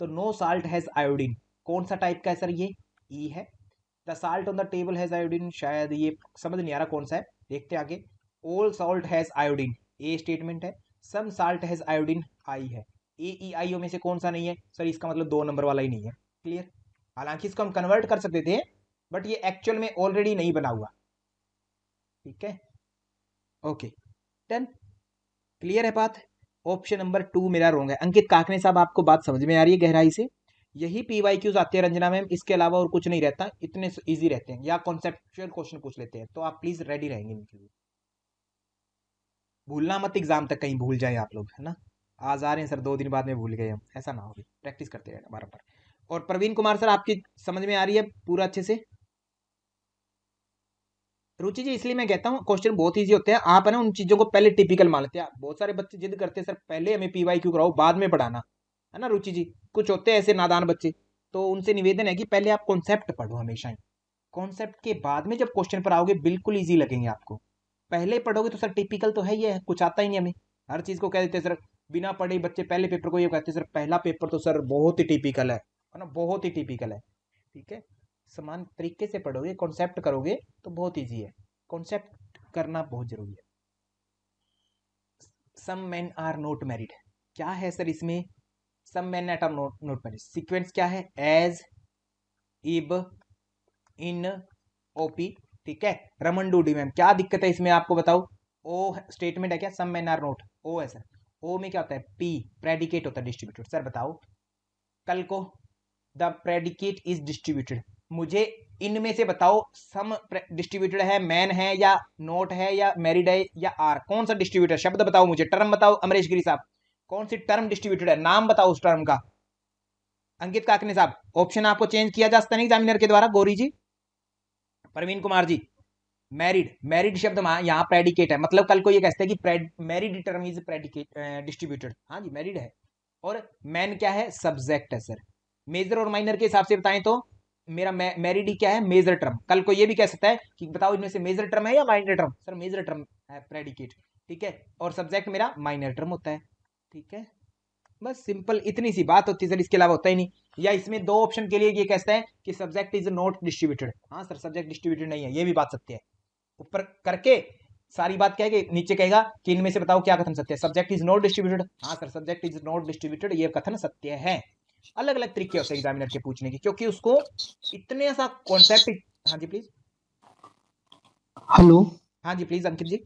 तो नो साल्ट हैज आयोडीन कौन सा टाइप का है सर? ये ई है। The salt on the table has iodine, शायद ये समझ नहीं आ रहा कौन सा है, देखते आगे। All salt has iodine, A statement है। सम साल्ट हैज आयोडीन, आई है। AEIO में से कौन सा नहीं है सर? इसका मतलब 2 नंबर वाला ही नहीं है। क्लियर? हालांकि इसको हम कन्वर्ट कर सकते थे, बट ये एक्चुअल में ऑलरेडी नहीं बना हुआ। ठीक है, ओके डन। क्लियर है बात? ऑप्शन नंबर 2 मेरा रॉन्ग है। अंकित काकने साहब आपको बात समझ में आ रही है गहराई से? यही PYQs आते हैं रंजना मैम, इसके अलावा और कुछ नहीं रहता, इतने इजी रहते हैं, या कॉन्सेप्चुअल क्वेश्चन पूछ लेते हैं, तो आप प्लीज रेडी रहेंगे इनके लिए। भूलना मत एग्जाम तक कहीं भूल जाए आप लोग, है ना। आज आ रहे हैं सर 2 दिन बाद में भूल गए हम, ऐसा ना हो, प्रैक्टिस करते रहना बार। और प्रवीण कुमार सर आपकी समझ में आ रही है पूरा अच्छे से? रुचि जी इसलिए मैं कहता हूँ क्वेश्चन बहुत इजी होते हैं, आप है ना उन चीजों को पहले टिपिकल मान लेते हैं। बहुत सारे बच्चे जिद करते हैं सर पहले हमें PYQ कराओ बाद में पढ़ाना, है ना रुचि जी। कुछ होते हैं ऐसे नादान बच्चे, तो उनसे निवेदन है कि पहले आप कॉन्सेप्ट पढ़ो हमेशा ही। कॉन्सेप्ट के बाद में जब क्वेश्चन पर आओगे बिल्कुल ईजी लगेंगे आपको। पहले पढ़ोगे तो सर टिपिकल तो है ही है, कुछ आता ही नहीं हमें, हर चीज को कह देते हैं सर। बिना पढ़े बच्चे पहले पेपर को ये कहते हैं सर पहला पेपर तो सर बहुत ही टिपिकल है ना, बहुत ही टिपिकल है। ठीक है, समान तरीके से पढ़ोगे, कॉन्सेप्ट करोगे तो बहुत ईजी है। कॉन्सेप्ट करना बहुत जरूरी है। Some men are not married, क्या है सर इसमें? Some men are not married, sequence क्या है? एज, इब, इन, ओपी। ठीक है, रमन डूडी मैम क्या दिक्कत है इसमें आपको बताओ? ओ स्टेटमेंट है क्या? सम मेन आर नॉट, ओ है सर। ओ में क्या होता है? पी प्रेडिकेट होता है डिस्ट्रीब्यूटेड। सर बताओ कल को द प्रेडिकेट इज डिस्ट्रीब्यूटेड, मुझे इनमें से बताओ सम डिस्ट्रीब्यूटेड है, मैन है या नोट है या मैरिड है या आर, कौन सा डिस्ट्रीब्यूटेड? शब्द बताओ मुझे, टर्म बताओ अमरीश गिरी साहब, कौन सी टर्म डिस्ट्रीब्यूटेड है? नाम बताओ उस टर्म का। अंकित काकने साहब ऑप्शन आपको चेंज किया जा सकता नहीं एग्जामिनर के द्वारा? गौरी जी, प्रवीण कुमार जी, मैरिड, मैरिड शब्द यहाँ प्रेडिकेट है, मतलब कल को ये कहते हैं कि married term is predicate distributed, हाँ जी मैरिड है। और मैन क्या है? सब्जेक्ट है सर। मेजर और माइनर के हिसाब से बताएं तो मेरा मैरिड ही क्या है? Major term. कल को ये भी कह सकता है कि बताओ इनमें से मेजर टर्म है या minor term? Sir major term है प्रेडिकेट। ठीक है, और सब्जेक्ट मेरा माइनर टर्म होता है। ठीक है, बस सिंपल इतनी सी बात होती है सर, इसके अलावा होता ही नहीं। या इसमें 2 ऑप्शन के लिए ये कहता है कि सब्जेक्ट इज नॉट डिस्ट्रीब्यूटेड, हाँ सर सब्जेक्ट डिस्ट्रीब्यूटेड नहीं है, ये भी बात सत्य है। ऊपर करके सारी बात क्या है कि नीचे कहेगा कि इनमें से बताओ क्या कथन सत्य है? सब्जेक्ट इज नॉट डिस्ट्रीब्यूटेड, हाँ sir subject is not distributed, ये कथन सत्य है। अलग अलग तरीके होते हैं एग्जामिनर के पूछने की, क्योंकि उसको इतने सा कॉन्सेप्ट। हाँ जी प्लीज। हेलो। हाँ जी प्लीज अंकित जी।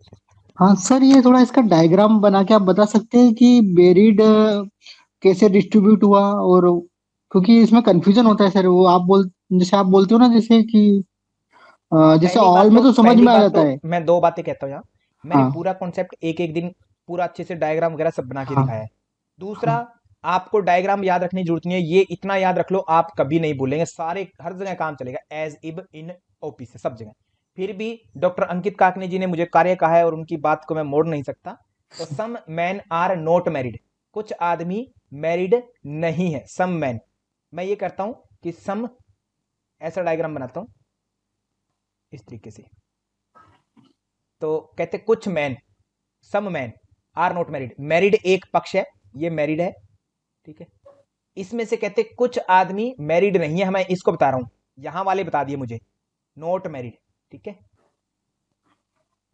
हाँ सर, ये थोड़ा इसका डायग्राम बना के आप बता सकते हैं कि बेरिड कैसे डिस्ट्रीब्यूट हुआ? और क्योंकि इसमें कंफ्यूजन होता है सर, वो जैसे आप बोलते हो ना, जैसे कि जैसे ऑल में तो समझ पहली में आ बात जाता तो है। मैं 2 बातें कहता हूँ यहाँ। मैंने हाँ पूरा कॉन्सेप्ट एक एक दिन पूरा अच्छे से डायग्राम वगैरह सब बना के हाँ दिखाया है। दूसरा, हाँ। आपको डायग्राम याद रखने की जरूरत नहीं है, ये इतना याद रख लो आप कभी नहीं भूलेंगे, सारे हर जगह काम चलेगा, एज, इब, इन, ओपी से सब जगह। फिर भी डॉक्टर अंकित काकने जी ने मुझे कार्य कहा है और उनकी बात को मैं मोड़ नहीं सकता। तो सम मैन आर नॉट मैरिड, कुछ आदमी मैरिड नहीं है, सम मैन। मैं ये करता हूं कि सम, ऐसा डायग्राम बनाता हूं इस तरीके से। तो कहते कुछ man, some man are not married, married एक पक्ष है, ये मैरिड है, ठीक है। इसमें से कहते कुछ आदमी मैरिड नहीं है, मैं इसको बता रहा हूं, यहां वाले बता दिए मुझे नॉट मैरिड, ठीक है,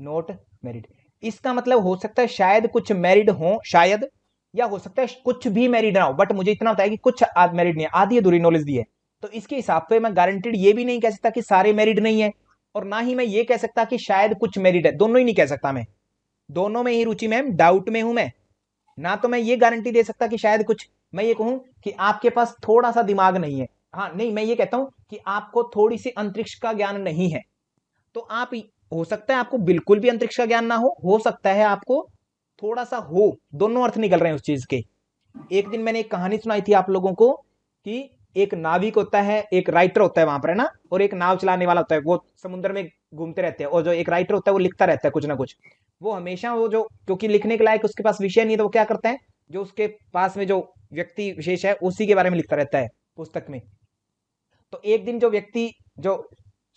नॉट मैरिड। इसका मतलब हो सकता है शायद कुछ मैरिड हो, शायद, या हो सकता है कुछ भी मैरिड ना हो, बट मुझे इतना बताया कि कुछ मैरिड नहीं है, आधी अधूरी नॉलेज दी है। तो इसके हिसाब से मैं गारंटेड ये भी नहीं कह सकता कि सारे मैरिड नहीं है, और ना ही मैं ये कह सकता कि शायद कुछ मैरिड है, दोनों ही नहीं कह सकता मैं, दोनों में ही रुचि में डाउट में हूं मैं। ना तो मैं ये गारंटी दे सकता कि शायद कुछ, मैं ये कहूं कि आपके पास थोड़ा सा दिमाग नहीं है, हाँ नहीं, मैं ये कहता हूं कि आपको थोड़ी सी अंतरिक्ष का ज्ञान नहीं है, तो आप, हो सकता है आपको बिल्कुल भी अंतरिक्ष का ज्ञान ना हो सकता है आपको थोड़ा सा हो, दोनों अर्थ निकल रहे हैं उस चीज के। एक दिन मैंने एक कहानी सुनाई थी आप लोगों को कि एक नाविक होता है, एक राइटर होता है वहां पर, है ना, और एक नाव चलाने वाला होता है, वो समुद्र में घूमते रहते हैं, और जो एक राइटर होता है वो लिखता रहता है कुछ ना कुछ, वो हमेशा वो जो, क्योंकि लिखने के लायक उसके पास विषय नहीं है, तो वो क्या करता है, जो उसके पास में जो व्यक्ति विशेष है उसी के बारे में लिखता रहता है पुस्तक में। तो एक दिन जो व्यक्ति जो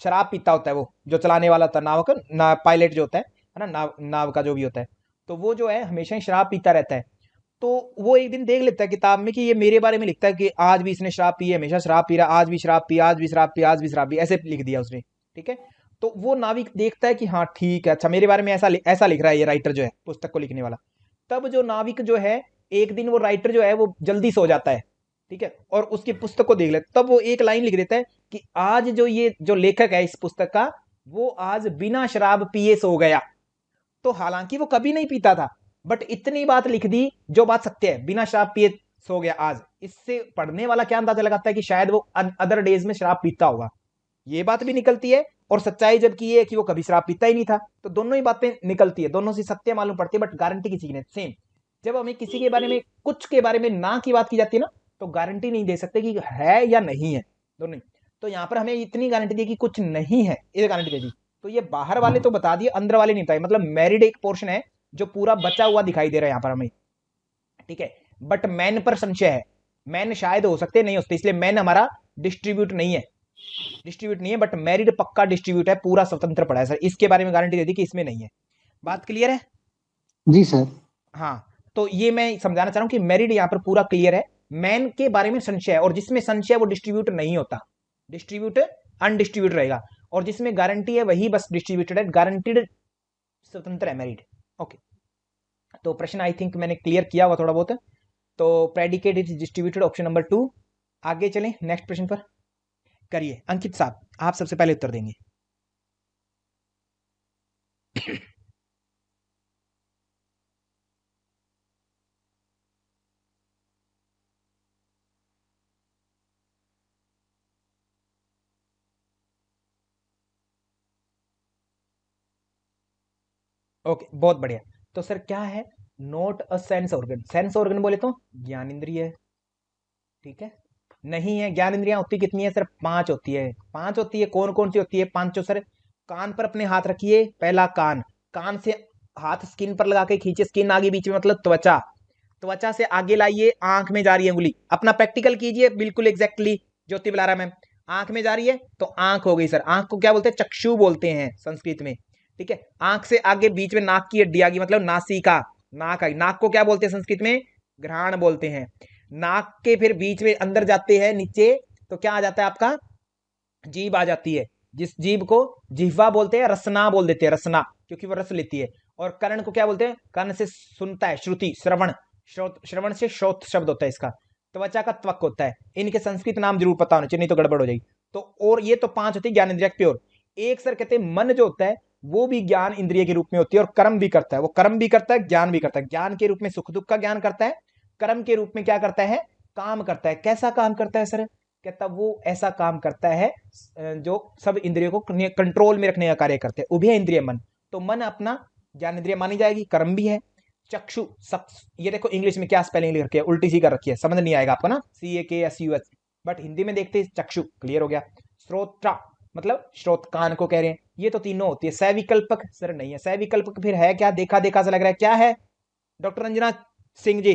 शराब पीता होता है, वो जो चलाने वाला होता है नाव का, पायलट जो होता है ना, नाव का जो भी होता है, तो वो जो है हमेशा ही शराब पीता रहता है। तो वो एक दिन देख लेता है किताब में कि ये मेरे बारे में लिखता है कि आज भी इसने शराब पी है, हमेशा शराब पी रहा, आज भी शराब पी, आज भी शराब पी, आज भी शराब पी, ऐसे लिख दिया उसने, ठीक है। तो वो नाविक देखता है कि हाँ ठीक है, अच्छा मेरे बारे में ऐसा लिख रहा है ये राइटर जो है पुस्तक को लिखने वाला। तब जो नाविक जो है, एक दिन वो राइटर जो है वो जल्दी सो जाता है, ठीक है, और उसकी पुस्तक को देख लेता, तब वो एक लाइन लिख देता है कि आज जो ये जो लेखक है इस पुस्तक का, वो आज बिना शराब पिए सो गया। तो हालांकि वो कभी नहीं पीता था, बट इतनी बात लिख दी जो बात सत्य है, बिना शराब पिए सो गया आज। इससे पढ़ने वाला क्या अंदाजा लगाता है कि शायद वो अदर डेज में शराब पीता होगा, ये बात भी निकलती है, और सच्चाई जबकि ये है कि वो कभी शराब पीता ही नहीं था। तो दोनों ही बातें निकलती है, दोनों से सत्य मालूम पड़ती है, बट गारंटी किसी की नहीं सेम। जब हमें किसी के बारे में, कुछ के बारे में ना की बात की जाती है ना, तो गारंटी नहीं दे सकते कि है या नहीं है, दोनों ही। तो यहां पर हमें इतनी गारंटी दी कि कुछ नहीं है, ये गारंटी दे दी। तो ये बाहर वाले तो बता दिए, अंदर वाले नहीं बताए, मतलब मैरिड एक पोर्शन है जो पूरा बचा हुआ दिखाई दे रहा है यहाँ पर हमें, ठीक है। बट मैन पर संशय है, मैन शायद हो सकते नहीं हो सकते, इसलिए मैन हमारा डिस्ट्रीब्यूट नहीं है, डिस्ट्रीब्यूट नहीं है, बट मैरिड पक्का डिस्ट्रीब्यूट है, पूरा स्वतंत्र पड़ा है सर, इसके बारे में गारंटी दे दी कि इसमें नहीं है। बात क्लियर है? जी सर। हाँ, तो ये मैं समझाना चाह रहा हूं कि मैरिड यहां पर पूरा क्लियर है, मैन के बारे में संशय है, और जिसमें संशय वो डिस्ट्रीब्यूट नहीं होता, डिस्ट्रीब्यूट अनडिस्ट्रीब्यूट रहेगा, और जिसमें गारंटी है वही बस डिस्ट्रीब्यूटेड है, गारंटीड स्वतंत्र है मैरिड। ओके, तो प्रश्न आई थिंक मैंने क्लियर किया हुआ थोड़ा बहुत। तो predicate is distributed, option number 2। आगे चलें नेक्स्ट प्रश्न पर, करिए अंकित साहब, आप सबसे पहले उत्तर देंगे। ओके, बहुत बढ़िया। तो सर क्या है, note a sense organ, sense organ बोले तो ज्ञान इंद्रिय, ठीक है, नहीं है। ज्ञान इंद्रियां होती कितनी है सर? 5 होती है, 5 होती है। कौन कौन सी होती है पांचों सर? कान पर अपने हाथ रखिए, पहला कान, कान से हाथ स्किन पर लगा के खींचे, स्किन आगे बीच में मतलब त्वचा, त्वचा से आगे लाइए, आंख में जा रही है उंगली, अपना प्रैक्टिकल कीजिए बिल्कुल एग्जैक्टली, ज्योति बुलारा मैम। आंख में जा रही है तो आंख हो गई सर, आंख को क्या बोलते हैं? चक्षु बोलते हैं संस्कृत में, ठीक है। आंख से आगे बीच में नाक की हड्डी आ गई, मतलब नासिका, नाक आई, नाक को क्या बोलते हैं संस्कृत में? घ्राण बोलते हैं। नाक के फिर बीच में अंदर जाते हैं नीचे, तो क्या आ जाता है आपका? जीभ आ जाती है, जिस जीभ को जिह्वा बोलते हैं, रसना बोल देते हैं, रसना, क्योंकि वो रस लेती है। और कर्ण को क्या बोलते हैं? कर्ण से सुनता है, श्रुति, श्रवण, श्रवण से श्रोत शब्द होता है इसका। त्वचा का त्वक होता है। इनके संस्कृत नाम जरूर पता होना चाहिए, नहीं तो गड़बड़ हो जाएगी। तो और ये तो 5 होती है ज्ञान इंद्रिय प्योर। एक सर कहते हैं मन जो होता है वो भी ज्ञान इंद्रिय के रूप में होती है, और कर्म भी करता है, वो कर्म भी करता है, ज्ञान भी करता है। ज्ञान के रूप में सुख दुख का ज्ञान करता है, कर्म के रूप में क्या करता है? काम करता है। कैसा काम करता है सर? कहता वो ऐसा काम करता है जो सब इंद्रियों को कंट्रोल में रखने का कार्य करते हैं, उभय इंद्रिय मन। तो मन अपना ज्ञान इंद्रिय मानी जाएगी, कर्म भी है। चक्षु, ये देखो इंग्लिश में क्या स्पेलिंग लिख रखी है, उल्टी सी कर रखी है, समझ नहीं आएगा आपको ना, CAKSUH, बट हिंदी में देखते चक्षु, क्लियर हो गया। श्रोत्रा मतलब श्रोत, कान को कह रहे हैं। ये तो तीनों होती है। सविकल्पक सर नहीं है, सविकल्पक फिर है क्या? देखा देखा सा लग रहा है, क्या है डॉक्टर रंजना सिंह जी,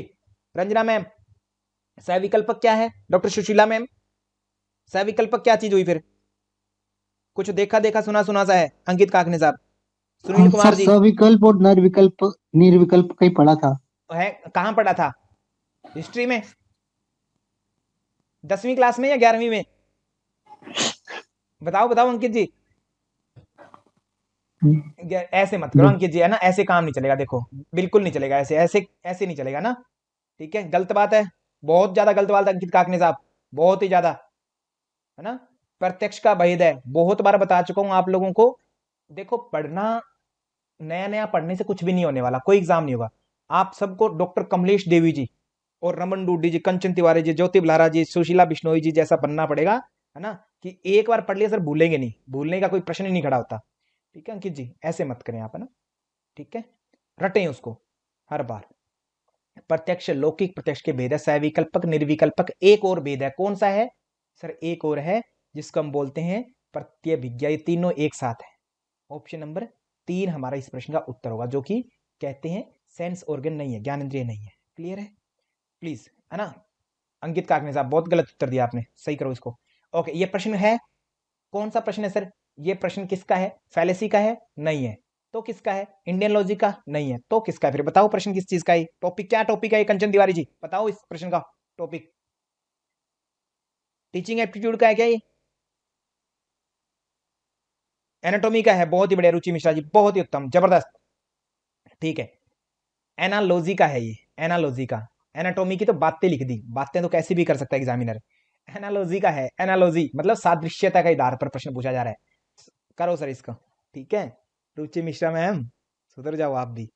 रंजना मैम? सविकल्पक क्या है डॉक्टर सुशीला मैम? सविकल्पक क्या चीज हुई फिर? कुछ देखा देखा सुना सुना सा है अंकित काकने साहब। सुनील सर कुमार जी सविकल्प और निर्विकल्प निर्विकल्प कहीं पढ़ा था। है, कहाँ पढ़ा था? हिस्ट्री में? 10वीं क्लास में या 11वीं में? बताओ बताओ अंकित जी। ऐसे मत करो अंकित जी, है ना, ऐसे काम नहीं चलेगा, देखो बिल्कुल नहीं चलेगा, ऐसे ऐसे ऐसे नहीं चलेगा ना। ठीक है, गलत बात है, बहुत ज्यादा गलत बात है अंकित काकने साहब, बहुत ही ज्यादा, है ना। प्रत्यक्ष का भेद है, बहुत बार बता चुका हूं आप लोगों को। देखो पढ़ना, नया नया पढ़ने से कुछ भी नहीं होने वाला, कोई एग्जाम नहीं होगा। आप सबको डॉक्टर कमलेश देवी जी और रमन डूडी जी, कंचन तिवारी जी, ज्योति बल्लारा जी, सुशीला बिश्नोई जी जैसा बनना पड़ेगा, है ना, कि एक बार पढ़ लिया सर भूलेंगे नहीं, भूलने का कोई प्रश्न ही नहीं खड़ा होता। ठीक है अंकित जी, ऐसे मत करें आप, है ना। ठीक है, रटें उसको हर बार। प्रत्यक्ष लौकिक प्रत्यक्ष के भेद है, सविकल्पक निर्विकल्पक, एक और भेद है, कौन सा है सर? एक और है जिसको हम बोलते हैं प्रत्यभिज्ञा, ये तीनों एक साथ है। ऑप्शन नंबर 3 हमारा इस प्रश्न का उत्तर होगा, जो कि कहते हैं सेंस ऑर्गन नहीं है, ज्ञानेंद्रिय नहीं है। क्लियर है प्लीज, है ना। अंकित काकने साहब बहुत गलत उत्तर दिया आपने, सही करो इसको। ओके, ये प्रश्न है, कौन सा प्रश्न है सर? ये प्रश्न किसका है? फैलेसी का है? नहीं है। तो किसका है? इंडियन लॉजिक का? नहीं है। तो किसका है फिर? बताओ प्रश्न किस चीज का है? टॉपिक क्या टॉपिक है ये कंचन तिवारी जी, बताओ इस प्रश्न का टॉपिक। टीचिंग एप्टीट्यूड का है क्या ये? एनाटॉमी का है? बहुत ही बढ़िया रुचि मिश्रा जी, बहुत ही उत्तम, जबरदस्त। ठीक है, एनालॉजी का है ये, एनालॉजी का। एनाटॉमी की तो बातें लिख दी, बातें तो कैसे भी कर सकता है एग्जामिनर। एनालॉजी का है, एनालॉजी मतलब सादृश्यता के आधार पर प्रश्न पूछा जा रहा है। करो सर इसका। ठीक है, रुचि मिश्रा मैम सुधर जाओ आप भी,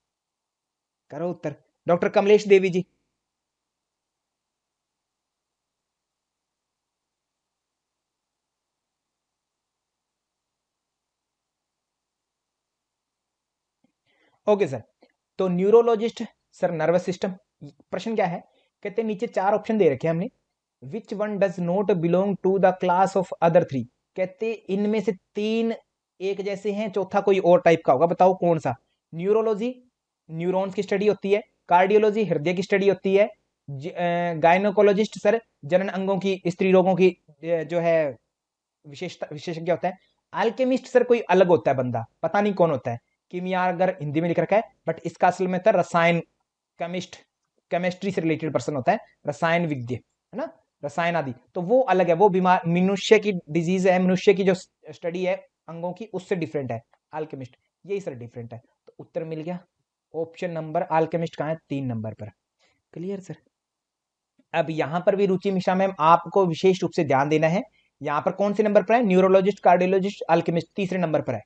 करो उत्तर। डॉक्टर कमलेश देवी जी। ओके सर, तो न्यूरोलॉजिस्ट सर नर्वस सिस्टम। प्रश्न क्या है, कहते हैं नीचे 4 ऑप्शन दे रखे हैं हमने, which one does not belong to the class of other 3। कहते इनमें से 3 एक जैसे हैं, चौथा कोई और टाइप का होगा, बताओ कौन सा? न्यूरोलॉजी न्यूरॉन्स की स्टडी होती है, कार्डियोलॉजी हृदय की स्टडी होती है, गायनोकोलॉजिस्ट सर जनन अंगों की, स्त्री रोगों की जो है विशेषता विशेषज्ञ होता है। अल्केमिस्ट सर कोई अलग होता है बंदा, पता नहीं कौन होता है, कीमिया अगर हिंदी में लिख रखा है, बट इसका असल में था रसायन, केमिस्ट, केमिस्ट्री से रिलेटेड पर्सन होता है, रसायन विज्ञ, है ना, रसायन आदि, तो वो अलग है, वो बीमार मनुष्य की डिजीज है, मनुष्य की जो स्टडी है अंगों की, उससे डिफरेंट है अल्केमिस्ट, यही सर डिफरेंट है। तो उत्तर मिल गया, ऑप्शन नंबर अल्केमिस्ट कहाँ है? 3 नंबर पर। Clear sir. अब यहां पर भी रुचि मिश्रा मैम आपको विशेष रूप से ध्यान देना है, यहां पर कौन से नंबर पर है? न्यूरोलॉजिस्ट, कार्डियोलॉजिस्ट, अल्केमिस्ट तीसरे नंबर पर है।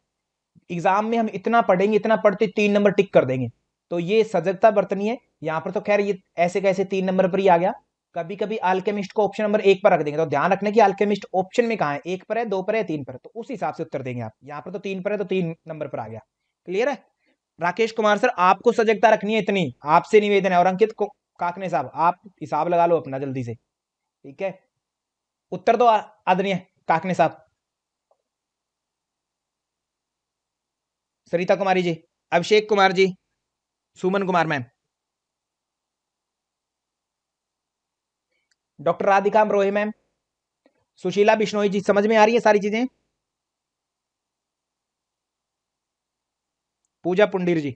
एग्जाम में हम इतना पढ़ेंगे, इतना पढ़ते 3 नंबर टिक कर देंगे, तो ये सजगता बरतनी है। यहां पर तो खैर ये ऐसे कैसे 3 नंबर पर ही आ गया, कभी कभी अल्केमिस्ट को ऑप्शन नंबर 1 पर रख देंगे, तो ध्यान रखने की अल्केमिस्ट ऑप्शन में कहां है, 1 पर है, 2 पर है, 3 पर है, तो उस हिसाब से उत्तर देंगे आप। यहां पर तो 3 पर है, तो 3 नंबर पर आ गया। क्लियर है राकेश कुमार सर, आपको सजगता रखनी है इतनी, आपसे निवेदन है। और अंकित को काकने साहब आप हिसाब लगा लो अपना जल्दी से। ठीक है, उत्तर दो आदरणीय काकने साहब। सरिता कुमारी जी, अभिषेक कुमार जी, सुमन कुमार मैम, डॉक्टर राधिका रोहे मैम, सुशीला बिश्नोई जी, समझ में आ रही है सारी चीजें? पूजा पुंडीर जी,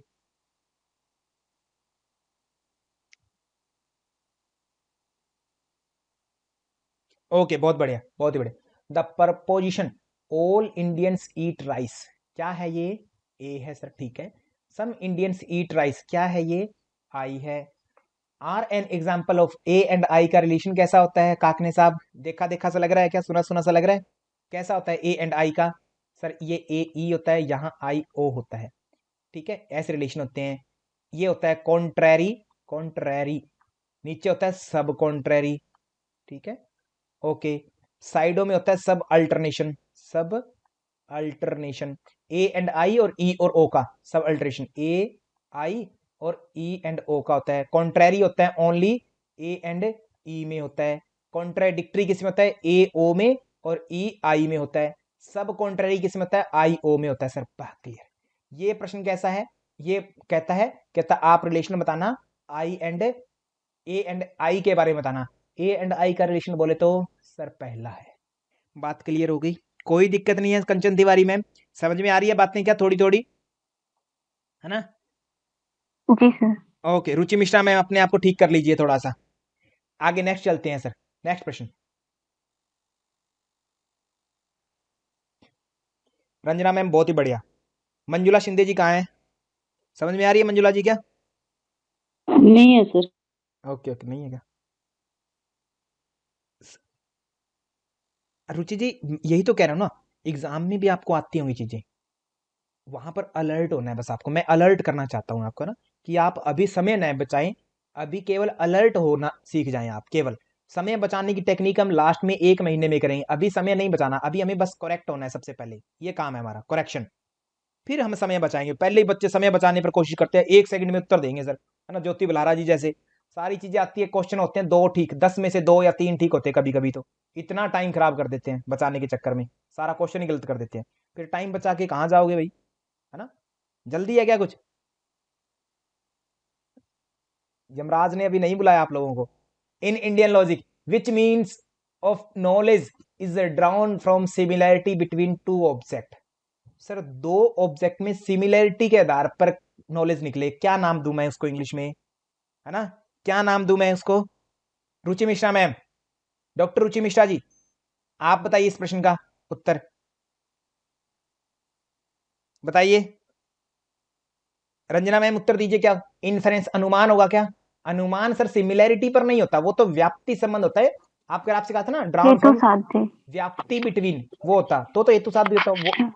ओके, बहुत बढ़िया, बहुत ही बढ़िया। The preposition all Indians eat rice, क्या है ये? ए है सर, ठीक है। सम इंडियंस ईट राइस, क्या है ये? आई है। Are an example of A and I का रिलेशन कैसा होता है काकने साहब? देखा देखा सा लग रहा है क्या, सुना सुना सा लग रहा है? कैसा होता है ए एंड आई का? सर ये ए ई होता है, यहाँ आई ओ होता है। ठीक है, ऐसे रिलेशन होते हैं। ये होता है कॉन्ट्रैरी, कॉन्ट्रैरी, नीचे होता है सब कॉन्ट्रैरी। ठीक है, ओके। साइडों में होता है सब अल्टरनेशन, सब अल्टरनेशन। ए एंड आई और ई और ओ का सब अल्टरेशन, ए आई और ई एंड ओ का होता है। कॉन्ट्रैरी होता है ओनली ए एंड ई में होता है। कॉन्ट्राडिक्टरी किस में होता है? ए ओ में और ई आई में होता है। सब कॉन्ट्रैरी किस में होता है? आई ओ में होता है। Sir clear. ये प्रश्न कैसा है? ये कहता है, कहता आप रिलेशन बताना आई एंड ए एंड आई के बारे में बताना। ए एंड आई का रिलेशन बोले तो सर पहला है। बात क्लियर हो गई, कोई दिक्कत नहीं है कंचन तिवारी मैम, समझ में आ रही है बातें क्या थोड़ी थोड़ी, है ना? जी सर। ओके, रुचि मिश्रा मैम अपने आप को ठीक कर लीजिए थोड़ा सा। आगे नेक्स्ट चलते हैं सर, नेक्स्ट प्रश्न। रंजना मैम बहुत ही बढ़िया। मंजुला शिंदे जी कहाँ है? समझ में आ रही है मंजुला जी क्या? नहीं है सर। ओके ओके, नहीं है क्या? रुचि जी यही तो कह रहा हूँ ना, एग्जाम में भी आपको आती होंगी चीजें, वहां पर अलर्ट होना है बस आपको। मैं अलर्ट करना चाहता हूँ आपको ना, कि आप अभी समय न बचाएं, अभी केवल अलर्ट होना सीख जाएं आप। केवल समय बचाने की टेक्निक हम लास्ट में 1 महीने में करेंगे, अभी समय नहीं बचाना, अभी हमें बस करेक्ट होना है सबसे पहले, ये काम है हमारा करेक्शन। फिर हम समय बचाएंगे। पहले ही बच्चे समय बचाने पर कोशिश करते हैं, 1 सेकंड में उत्तर देंगे सर, है ना? ज्योति बल्लारा जी जैसे सारी चीजें आती है, क्वेश्चन होते हैं 2 ठीक, 10 में से 2 या 3 ठीक होते हैं कभी कभी, तो इतना टाइम खराब कर देते हैं बचाने के चक्कर में, सारा क्वेश्चन ही गलत कर देते हैं। फिर टाइम बचा के कहाँ जाओगे भाई, है ना? जल्दी है क्या कुछ? यमराज ने अभी नहीं बुलाया आप लोगों को। In Indian logic which means of knowledge is drown from similarity between two object. Sir 2 object में सिमिलैरिटी के आधार पर नॉलेज निकले, क्या नाम दूं मैं उसको इंग्लिश में, है ना? क्या नाम दूं मैं उसको? रुचि मिश्रा मैम, डॉक्टर रुचि मिश्रा जी, आप बताइए इस प्रश्न का उत्तर बताइए। रंजना मैम उत्तर दीजिए, क्या इन्फरेंस अनुमान होगा क्या? अनुमान सर सिमिलैरिटी पर नहीं होता, वो तो व्याप्ति संबंध होता है। आपके आपसे कहा था ना, ड्राउन हेतु फ्रॉम साध्य। व्याप्ति बिटवीन, वो होता तो हेतु साथ भी होता, वो अच्छा।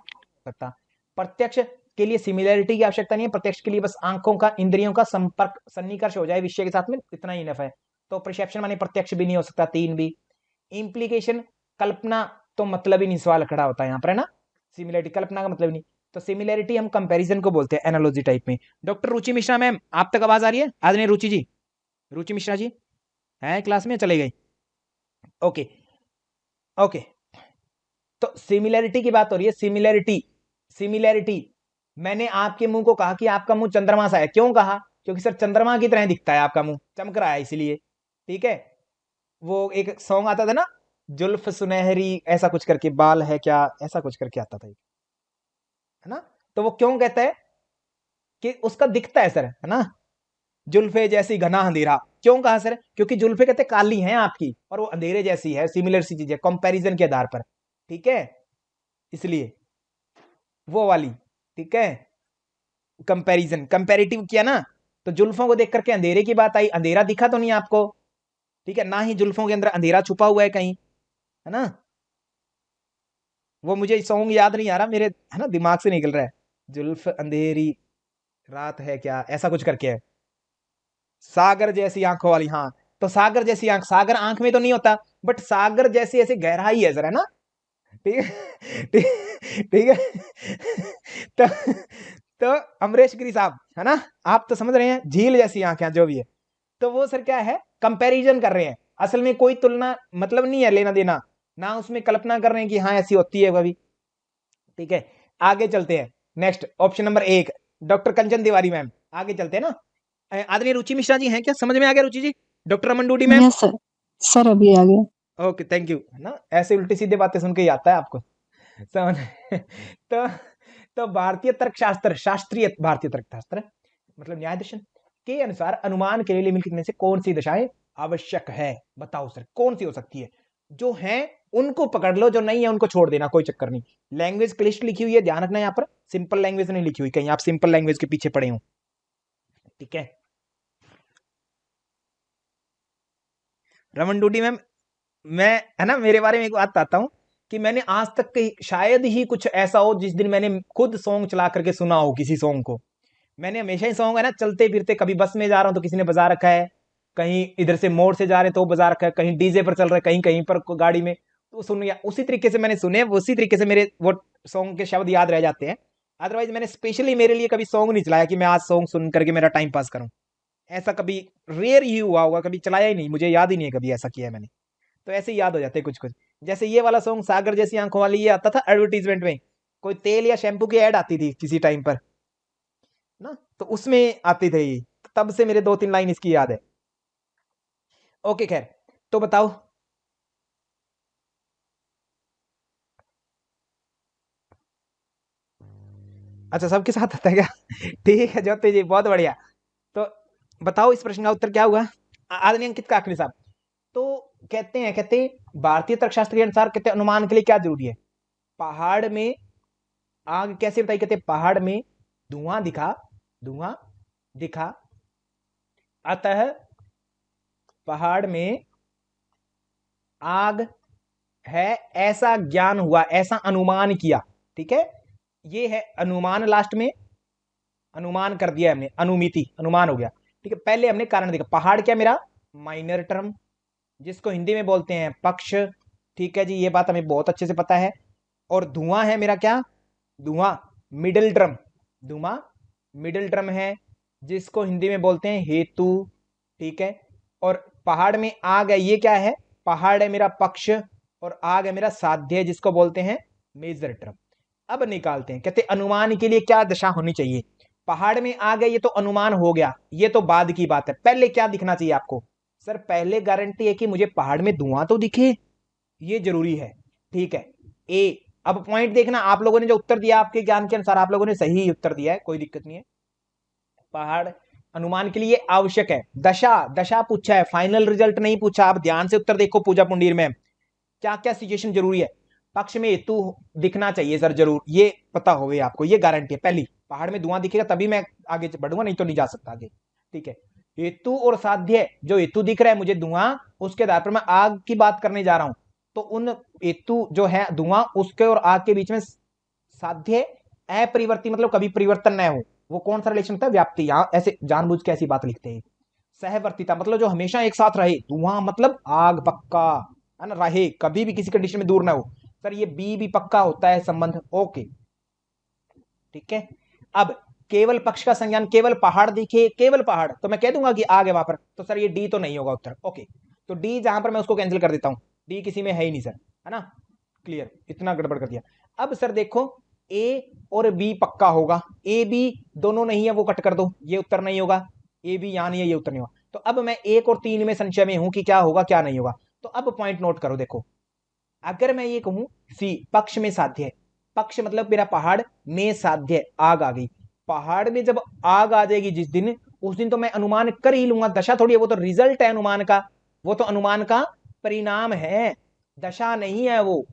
सकता। प्रत्यक्ष के लिए सिमिलैरिटी की आवश्यकता नहीं है, प्रत्यक्ष के लिए बस आंखों का, इंद्रियों का संपर्क, सन्निकर्ष हो जाए विषय के साथ में, इतना ही इनफ है। तो परसेप्शन माने प्रत्यक्ष भी नहीं हो सकता, 3 भी। इंप्लीकेशन कल्पना, तो मतलब ही नहीं, सवाल खड़ा होता है यहाँ पर, है ना? सिमिलैरिटी कल्पना का मतलब नहीं। तो सिमिलैरिटी हम कंपैरिजन को बोलते हैं, एनालॉजी टाइप में। डॉक्टर रुचि मिश्रा मैम, आप तक आवाज आ रही है? आज नहीं रुचि जी, रुचि मिश्रा जी है क्लास में, चले गई? ओके ओके, तो सिमिलैरिटी की बात हो रही है। सिमिलैरिटी, सिमिलैरिटी, मैंने आपके मुंह को कहा कि आपका मुंह चंद्रमा सा है, क्यों कहा? क्योंकि सर चंद्रमा की तरह दिखता है आपका मुंह, चमक रहा है इसलिए, ठीक है? वो एक सॉन्ग आता था ना, जुल्फ सुनहरी ऐसा कुछ करके, बाल है क्या ऐसा कुछ करके आता था, है ना? तो वो क्यों कहता है कि उसका दिखता है सर, है ना? जुल्फे जैसी घना अंधेरा, क्यों कहा सर? क्योंकि जुल्फे कहते काली हैं आपकी और वो अंधेरे जैसी है, सिमिलर सी चीज है कंपैरिजन के आधार पर, ठीक है? इसलिए वो वाली, ठीक है? कंपैरिजन, कंपैरेटिव किया ना, तो जुल्फों को देख करके अंधेरे की बात आई, अंधेरा दिखा तो नहीं आपको, ठीक है? ना ही जुल्फों के अंदर अंधेरा छुपा हुआ है कहीं, है ना? वो मुझे सॉन्ग याद नहीं आ रहा मेरे, है ना, दिमाग से निकल रहा है। जुल्फ अंधेरी रात है क्या, ऐसा कुछ करके है। सागर जैसी आंखों वाली, हाँ। तो सागर जैसी आंख, सागर आंख में तो नहीं होता, बट सागर जैसी ऐसी गहराई है जरा ना, ठीक है? ठीक है? तो तो अमरीश गिरी साहब, है ना? आप तो समझ रहे हैं, झील जैसी आंखें जो भी है, तो वो सर क्या है, कंपैरिजन कर रहे हैं। असल में कोई तुलना मतलब नहीं है, लेना देना ना, उसमें कल्पना कर रहे हैं कि हाँ ऐसी होती है कभी, ठीक है? आगे चलते हैं, नेक्स्ट ऑप्शन नंबर 1, डॉक्टर कंचन तिवारी मैम, आगे चलते हैं ना। आदरणीय रुचि मिश्रा जी हैं क्या? समझ में आ गया Ruchi ji? Doctor Aman Dudi ma'am, yes sir. Sir अभी आ गया। ओके थैंक यू, है ना? ऐसे उल्टी सीधे बातें सुन के ही आता है आपको समझ तो तो भारतीय तर्कशास्त्र, शास्त्रीय भारतीय तर्कशास्त्र मतलब न्याय दर्शन के अनुसार अनुमान के लिए निम्नलिखित में से कौन सी दशाएं आवश्यक है? बताओ सर कौन सी हो सकती है? जो है उनको पकड़ लो, जो नहीं है उनको छोड़ देना, कोई चक्कर नहीं। लैंग्वेज क्लिष्ट लिखी हुई है, ध्यान रखना, यहाँ पर सिंपल लैंग्वेज नहीं लिखी हुई, कहीं आप सिंपल लैंग्वेज के पीछे पड़े हो, ठीक है? रमन डूडी मैम, मैं, है ना, मेरे बारे में एक बात बताता हूँ कि मैंने आज तक कहीं शायद ही कुछ ऐसा हो जिस दिन मैंने खुद सॉन्ग चला करके सुना हो किसी सॉन्ग को। मैंने हमेशा ही सॉन्ग, है ना, चलते फिरते, कभी बस में जा रहा हूँ तो किसी ने बजा रखा है, कहीं इधर से मोड़ से जा रहे तो बजा रखा है, कहीं डीजे पर चल रहा है, कहीं कहीं पर गाड़ी में, तो सुन या उसी तरीके से मैंने सुने, उसी तरीके से मेरे वो सॉन्ग के शब्द याद रह जाते हैं। अदरवाइज मैंने स्पेशली मेरे लिए कभी सॉन्ग नहीं चलाया कि मैं आज सॉन्ग सुन करके मेरा टाइम पास करूं। ऐसा कभी रेयर ही हुआ होगा, कभी चलाया ही नहीं, मुझे याद ही नहीं है कभी ऐसा किया है मैंने। तो ऐसे ही याद हो जाते हैं कुछ कुछ। जैसे ये वाला सॉन्ग सागर जैसी आंखों वाली, ये आता था एडवर्टीजमेंट में, कोई तेल या शैम्पू की एड आती थी किसी टाइम पर ना, तो उसमें आती थी, तब से मेरे 2-3 लाइन इसकी याद है। ओके खैर, तो बताओ। अच्छा, सबके साथ आता है क्या? ठीक है ज्योति जी, बहुत बढ़िया। तो बताओ इस प्रश्न का उत्तर क्या हुआ? आदरणीय अंकित काकड़ी साहब। तो कहते हैं भारतीय तर्कशास्त्र के अनुसार कहते हैं अनुमान के लिए क्या जरूरी है? पहाड़ में आग कैसे बताई? कहते हैं पहाड़ में धुआं दिखा अतः पहाड़ में आग है, ऐसा ज्ञान हुआ, ऐसा अनुमान किया। ठीक है, ये है अनुमान। लास्ट में अनुमान कर दिया हमने, अनुमिति अनुमान हो गया। ठीक है, पहले हमने कारण देखा। पहाड़ क्या मेरा माइनर टर्म, जिसको हिंदी में बोलते हैं पक्ष। ठीक है जी, ये बात हमें बहुत अच्छे से पता है। और धुआं है मेरा क्या? धुआं मिडिल टर्म, धुआं मिडिल टर्म है, जिसको हिंदी में बोलते हैं हेतु। ठीक है, और पहाड़ में आग है, ये क्या है? पहाड़ है मेरा पक्ष, और आग है मेरा साध्य, जिसको बोलते हैं मेजर टर्म। अब निकालते हैं, कहते अनुमान के लिए क्या दशा होनी चाहिए? पहाड़ में आग है, ये तो अनुमान हो गया, ये तो बाद की बात है। पहले क्या दिखना चाहिए आपको? सर पहले गारंटी है कि मुझे पहाड़ में धुआं तो दिखे, ये जरूरी है। ठीक है, ए। अब पॉइंट देखना, आप लोगों ने जो उत्तर दिया आपके ज्ञान के अनुसार आप लोगों ने सही उत्तर दिया है, कोई दिक्कत नहीं है। पहाड़ अनुमान के लिए आवश्यक है। दशा पूछा है, फाइनल रिजल्ट नहीं पूछा। आप ध्यान से उत्तर देखो पूजा पुंडीर में, क्या क्या सिचुएशन जरूरी है। पक्ष में हेतु दिखना चाहिए सर, जरूर, ये पता होवे आपको, ये गारंटी है पहली। पहाड़ में धुआं दिखेगा तभी मैं आगे बढ़ूंगा, नहीं तो नहीं जा सकता आगे। ठीक है, हेतु और साध्य, जो हेतु दिख रहा है मुझे धुआं, उसके आधार पर मैं आग की बात करने जा रहा हूं। तो उन हेतु जो है धुआं, उसके और आग के बीच में साध्य अपरिवर्ती, मतलब कभी परिवर्तन न हो, वो कौन सा रिलेशन होता है? व्याप्ति। यहां ऐसे जानबूझ के ऐसी बात लिखते हैं। सहवर्तिता मतलब जो हमेशा एक साथ रहे, धुआं मतलब आग पक्का है ना, रहे, कभी भी किसी कंडीशन में दूर ना हो। सर ये बी भी पक्का होता है संबंध। ओके, ठीक है। अब केवल पक्ष का संज्ञान, केवल पहाड़ दिखे, केवल पहाड़, तो मैं कह दूंगा कि आग है वहां पर। तो सर ये डी तो नहीं होगा उत्तर। ओके, तो डी जहां पर मैं उसको कैंसिल कर देता हूं, डी किसी में है ही नहीं सर, है ना। क्लियर, इतना गड़बड़ कर दिया। अब सर देखो, ए और बी पक्का होगा, ए बी दोनों नहीं है, वो कट कर दो, ये उत्तर नहीं होगा। ए बी यहां नहीं है, ये उत्तर नहीं होगा। तो अब मैं एक और तीन में संशय में हूं कि क्या होगा क्या नहीं होगा। तो अब पॉइंट नोट करो, देखो अगर मैं ये कहूं सी पक्ष में साध्य है, पक्ष मतलब मेरा पहाड़ में साध्य, आग आ गई। पहाड़ में जब आग आ जाएगी जिस दिन, उस दिन तो मैं अनुमान कर ही लूंगा। दशा थोड़ी है, वो तो रिजल्ट है अनुमान का, वो तो अनुमान का परिणाम है, दशा नहीं है वो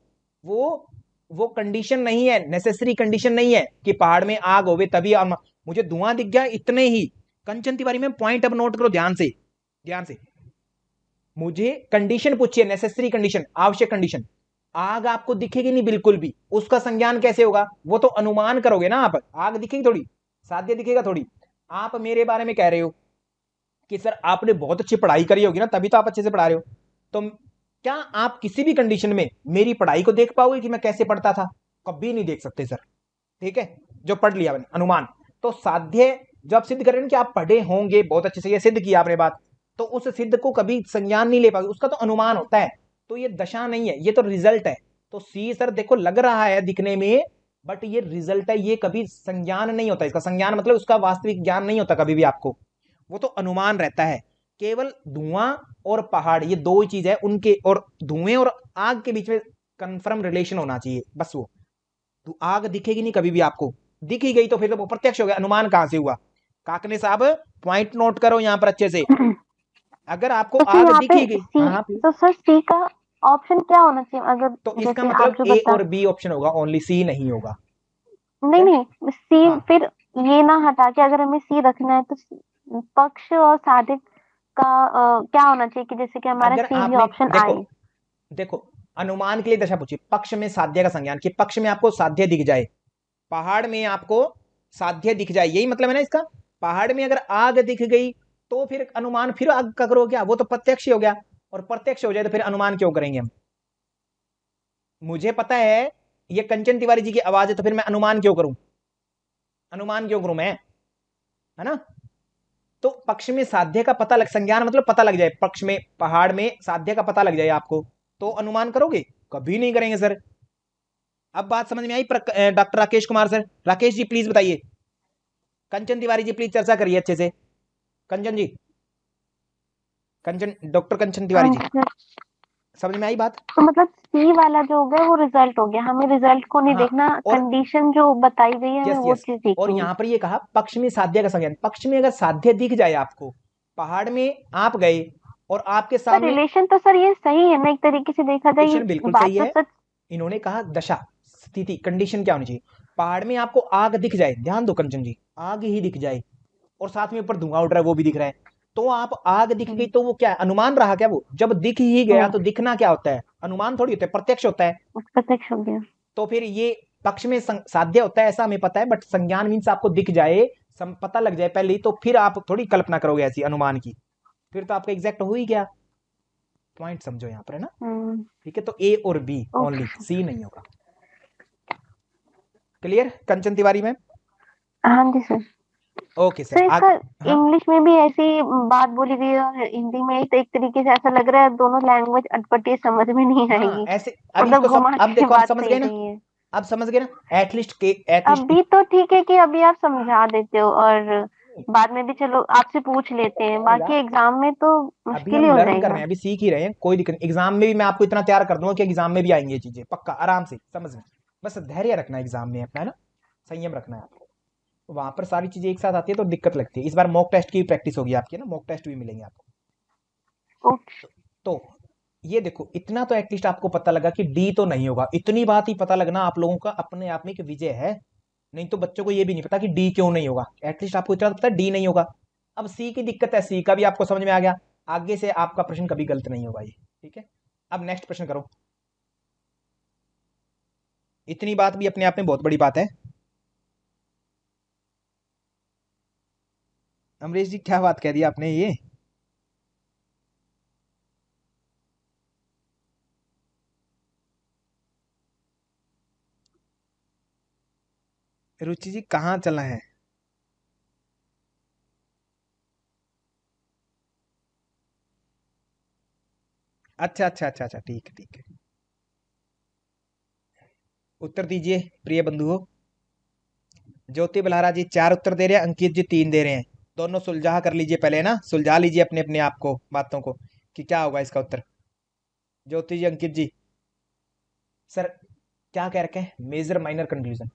वो कंडीशन नहीं है, नेसेसरी कंडीशन नहीं है कि पहाड़ में आग होवे तभी मुझे धुआं दिख गया, इतने ही। कंचन तिवारी में पॉइंट अब नोट करो ध्यान से, ध्यान से। मुझे कंडीशन पूछिए, नेसेसरी कंडीशन, आवश्यक कंडीशन। आग आपको दिखेगी नहीं बिल्कुल भी, उसका संज्ञान कैसे होगा? वो तो अनुमान करोगे ना आप, आग दिखेगी थोड़ी, साध्य दिखेगा थोड़ी। आप मेरे बारे में कह रहे हो कि सर आपने बहुत अच्छी पढ़ाई करी होगी ना, तभी तो आप अच्छे से पढ़ा रहे हो। तो क्या आप किसी भी कंडीशन में मेरी पढ़ाई को देख पाओगे कि मैं कैसे पढ़ता था? कभी नहीं देख सकते सर। ठीक है, जो पढ़ लिया मैंने अनुमान। तो साध्य जब सिद्ध कर रहे हैं कि आप पढ़े होंगे बहुत अच्छे से, ये सिद्ध किया आपने बात, तो उस सिद्ध को कभी संज्ञान नहीं ले पाओगे, उसका तो अनुमान होता है। तो ये दशा नहीं है, ये तो रिजल्ट है। तो सी सर देखो लग रहा है दिखने में, बट ये रिजल्ट है, ये कभी संज्ञान नहीं होता। इसका संज्ञान मतलब उसका वास्तविक ज्ञान नहीं होता कभी भी आपको, वो तो अनुमान रहता है। केवल धुआं और पहाड़ ये दो ही चीज है उनके, और धुएं और आग के बीच में कंफर्म रिलेशन होना चाहिए बस। वो तो आग दिखेगी नहीं कभी भी आपको, दिख ही गई तो फिर तो वो प्रत्यक्ष हो गया, अनुमान कहां से हुआ? काकने साहब पॉइंट नोट करो यहां पर अच्छे से। अगर आपको तो फिर आग यहाँ दिख पे ही गई, सी, हाँ तो सर सी का ऑप्शन क्या होना चाहिए? अगर तो इसका जैसे आप मतलब जो ए बता, और बी ऑप्शन होगा, ओनली सी नहीं होगा। नहीं क्या? नहीं सी, हाँ, फिर ये ना हटा के अगर हमें सी रखना है तो पक्ष और साधिक का क्या होना चाहिए कि जैसे कि हमारा अगर सी भी आपने ऑप्शन देखो, आए। देखो अनुमान के लिए दशा पूछी, पक्ष में साध्य का संज्ञान, कि पक्ष में आपको साध्य दिख जाए, पहाड़ में आपको साध्य दिख जाए, यही मतलब है ना इसका। पहाड़ में अगर आग दिख गई तो फिर अनुमान फिर आग का करो क्या? वो तो प्रत्यक्ष ही हो गया, और प्रत्यक्ष हो जाए तो फिर अनुमान क्यों करेंगे हम? मुझे पता है ये कंचन तिवारी जी की आवाज है, तो फिर मैं अनुमान क्यों करूं? अनुमान क्यों करूं मैं, है ना। तो पक्ष में साध्य का पता लग, संज्ञान मतलब पता लग जाए, पक्ष में पहाड़ में साध्य का पता लग जाए आपको, तो अनुमान करोगे? कभी नहीं करेंगे सर। अब बात समझ में आई doctor Rakesh Kumar sir? Rakesh ji please बताइए, कंचन तिवारी जी प्लीज चर्चा करिए अच्छे से, कंचन जी। कंचन, डॉक्टर कंचन तिवारी हाँ जी, सर। समझ में आई बात? तो मतलब सी वाला जो हो गया वो रिजल्ट हो गया, हमें रिजल्ट को नहीं हाँ, देखना, और कंडीशन जो बताई गई है हमें यस वो यस, चीज और देखनी है। यहाँ पर ये कहा पक्ष में साध्य का संज्ञान, पक्ष में अगर साध्य दिख जाए आपको, पहाड़ में आप गए और आपके पर सामने, रिलेशन तो सर ये सही है ना, एक तरीके से देखा जाए ये रिलेशन बिल्कुल बात सही तो है। सच। इन्होंने कहा दशा, स्थिति, कंडीशन क्या होनी चाहिए? पहाड़ में आपको आग दिख जाए, ध्यान दो कंचन जी, आग ही दिख जाए और साथ में ऊपर धुआं उड़ रहा है वो भी दिख रहा है, तो आप आग दिख गई तो वो क्या है, अनुमान रहा क्या? वो जब दिख ही गया हम्म, तो दिखना क्या होता है? अनुमान थोड़ी होता है, प्रत्यक्ष होता है। प्रत्यक्ष हो गया। तो फिर ये पक्ष में साध्य होता है ऐसा हमें पता है, बट संज्ञान मीन्स आपको दिख जाए, पता लग जाए पहले ही, तो फिर आप थोड़ी कल्पना करोगे ऐसी अनुमान की, फिर तो आपका एग्जैक्ट हो ही गया। पॉइंट समझो यहाँ पर, है ना? हम्म। ठीक है, तो ए और बी ओके ओनली, सर। सी नहीं होगा। क्लियर कंचन तिवारी मैम? हाँ जी सर। ओके सर, सर आग, इसका हाँ इंग्लिश में भी ऐसी बात बोली गई है और हिंदी में, तो एक तरीके से ऐसा लग रहा है दोनों लैंग्वेज अटपटी समझ में नहीं हाँ, आएगी। ऐसे अभी मतलब इसको घुमा अब के देखो, अब बात समझ कही गए ना, गई है। अब समझ गए ना, एटलीस्ट के, एटलीस्ट, अभी तो ठीक है कि अभी आप समझा देते हो, और बाद में भी चलो आपसे पूछ लेते हैं, बाकी एग्जाम में तो अभी मुश्किल ही हम हो लर्न कर रहे जाएगा। हैं, अभी सीख ही रहे हैं, कोई दिक्कत नहीं, एग्जाम में भी मैं आपको इतना तैयार कर दूंगा कि एग्जाम में भी आएंगी ये चीजें, पक्का आराम से समझ में। बस धैर्य रखना है एग्जाम में अपना, है ना, संयम रखना है आपको, वहां पर सारी चीजें एक साथ आती है तो दिक्कत लगती है। इस बार मॉक टेस्ट की प्रैक्टिस होगी आपकी, ना मॉक टेस्ट भी मिलेंगे आपको। ओके। तो ये देखो, इतना तो एटलीस्ट आपको पता लगा कि डी तो नहीं होगा, इतनी बात ही पता लगना आप लोगों का अपने आप में एक विजय है। नहीं तो बच्चों को ये भी नहीं पता कि डी क्यों नहीं होगा, एटलीस्ट आपको इतना तो पता है डी नहीं होगा। अब सी की दिक्कत है, सी का भी आपको समझ में आ गया, आगे से आपका प्रश्न कभी गलत नहीं होगा ये, ठीक है। अब नेक्स्ट प्रश्न करो। इतनी बात भी अपने आप में बहुत बड़ी बात है। अमरीश जी, क्या बात कह दी आपने ये? रुचि जी कहाँ चला है? अच्छा अच्छा अच्छा अच्छा, ठीक है ठीक है, उत्तर दीजिए प्रिय बंधु हो। ज्योति बलहारा जी 4 उत्तर दे रहे हैं, अंकित जी 3 दे रहे हैं। दोनों सुलझा कर लीजिए पहले ना, सुलझा लीजिए अपने अपने आप को, बातों को, कि क्या होगा इसका उत्तर। ज्योति जी, अंकित जी, सर क्या कह रखे हैं, मेजर माइनर कंक्लूजन।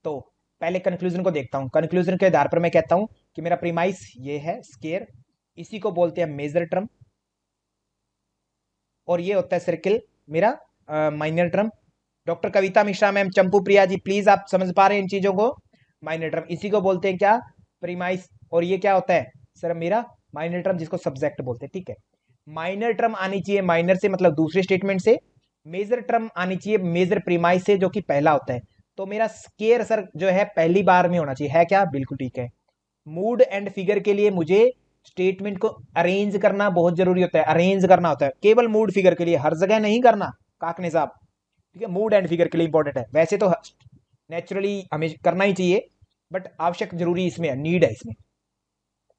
तो पहले कंक्लूजन को देखता हूं, कंक्लूजन के आधार पर मैं कहता हूं कि मेरा प्रीमाइस ये है स्केयर, इसी को बोलते हैं मेजर टर्म, और ये होता है सर्किल मेरा minor term. Doctor Kavita Mishra ma'am, Champu Priya ji, please आप समझ पा रहे हैं इन चीजों को? माइनर टर्म इसी को बोलते हैं क्या, प्रीमाइस, और ये क्या होता है सर मेरा माइनर टर्म, जिसको सब्जेक्ट बोलते हैं, ठीक है। माइनर टर्म आनी चाहिए माइनर से, मतलब दूसरे स्टेटमेंट से। मेजर टर्म आनी चाहिए मेजर प्रीमाइस से, जो कि पहला होता है। तो मेरा स्केयर सर जो है पहली बार में होना चाहिए, है क्या? बिल्कुल ठीक है। मूड एंड फिगर के लिए मुझे स्टेटमेंट को अरेंज करना बहुत जरूरी होता है, अरेंज करना होता है, केवल मूड फिगर के लिए, हर जगह नहीं करना काकने साहब, ठीक है। मूड एंड फिगर के लिए इंपॉर्टेंट है, वैसे तो नेचुरली हमें करना ही चाहिए, बट आवश्यक जरूरी इसमें है, नीड है इसमें।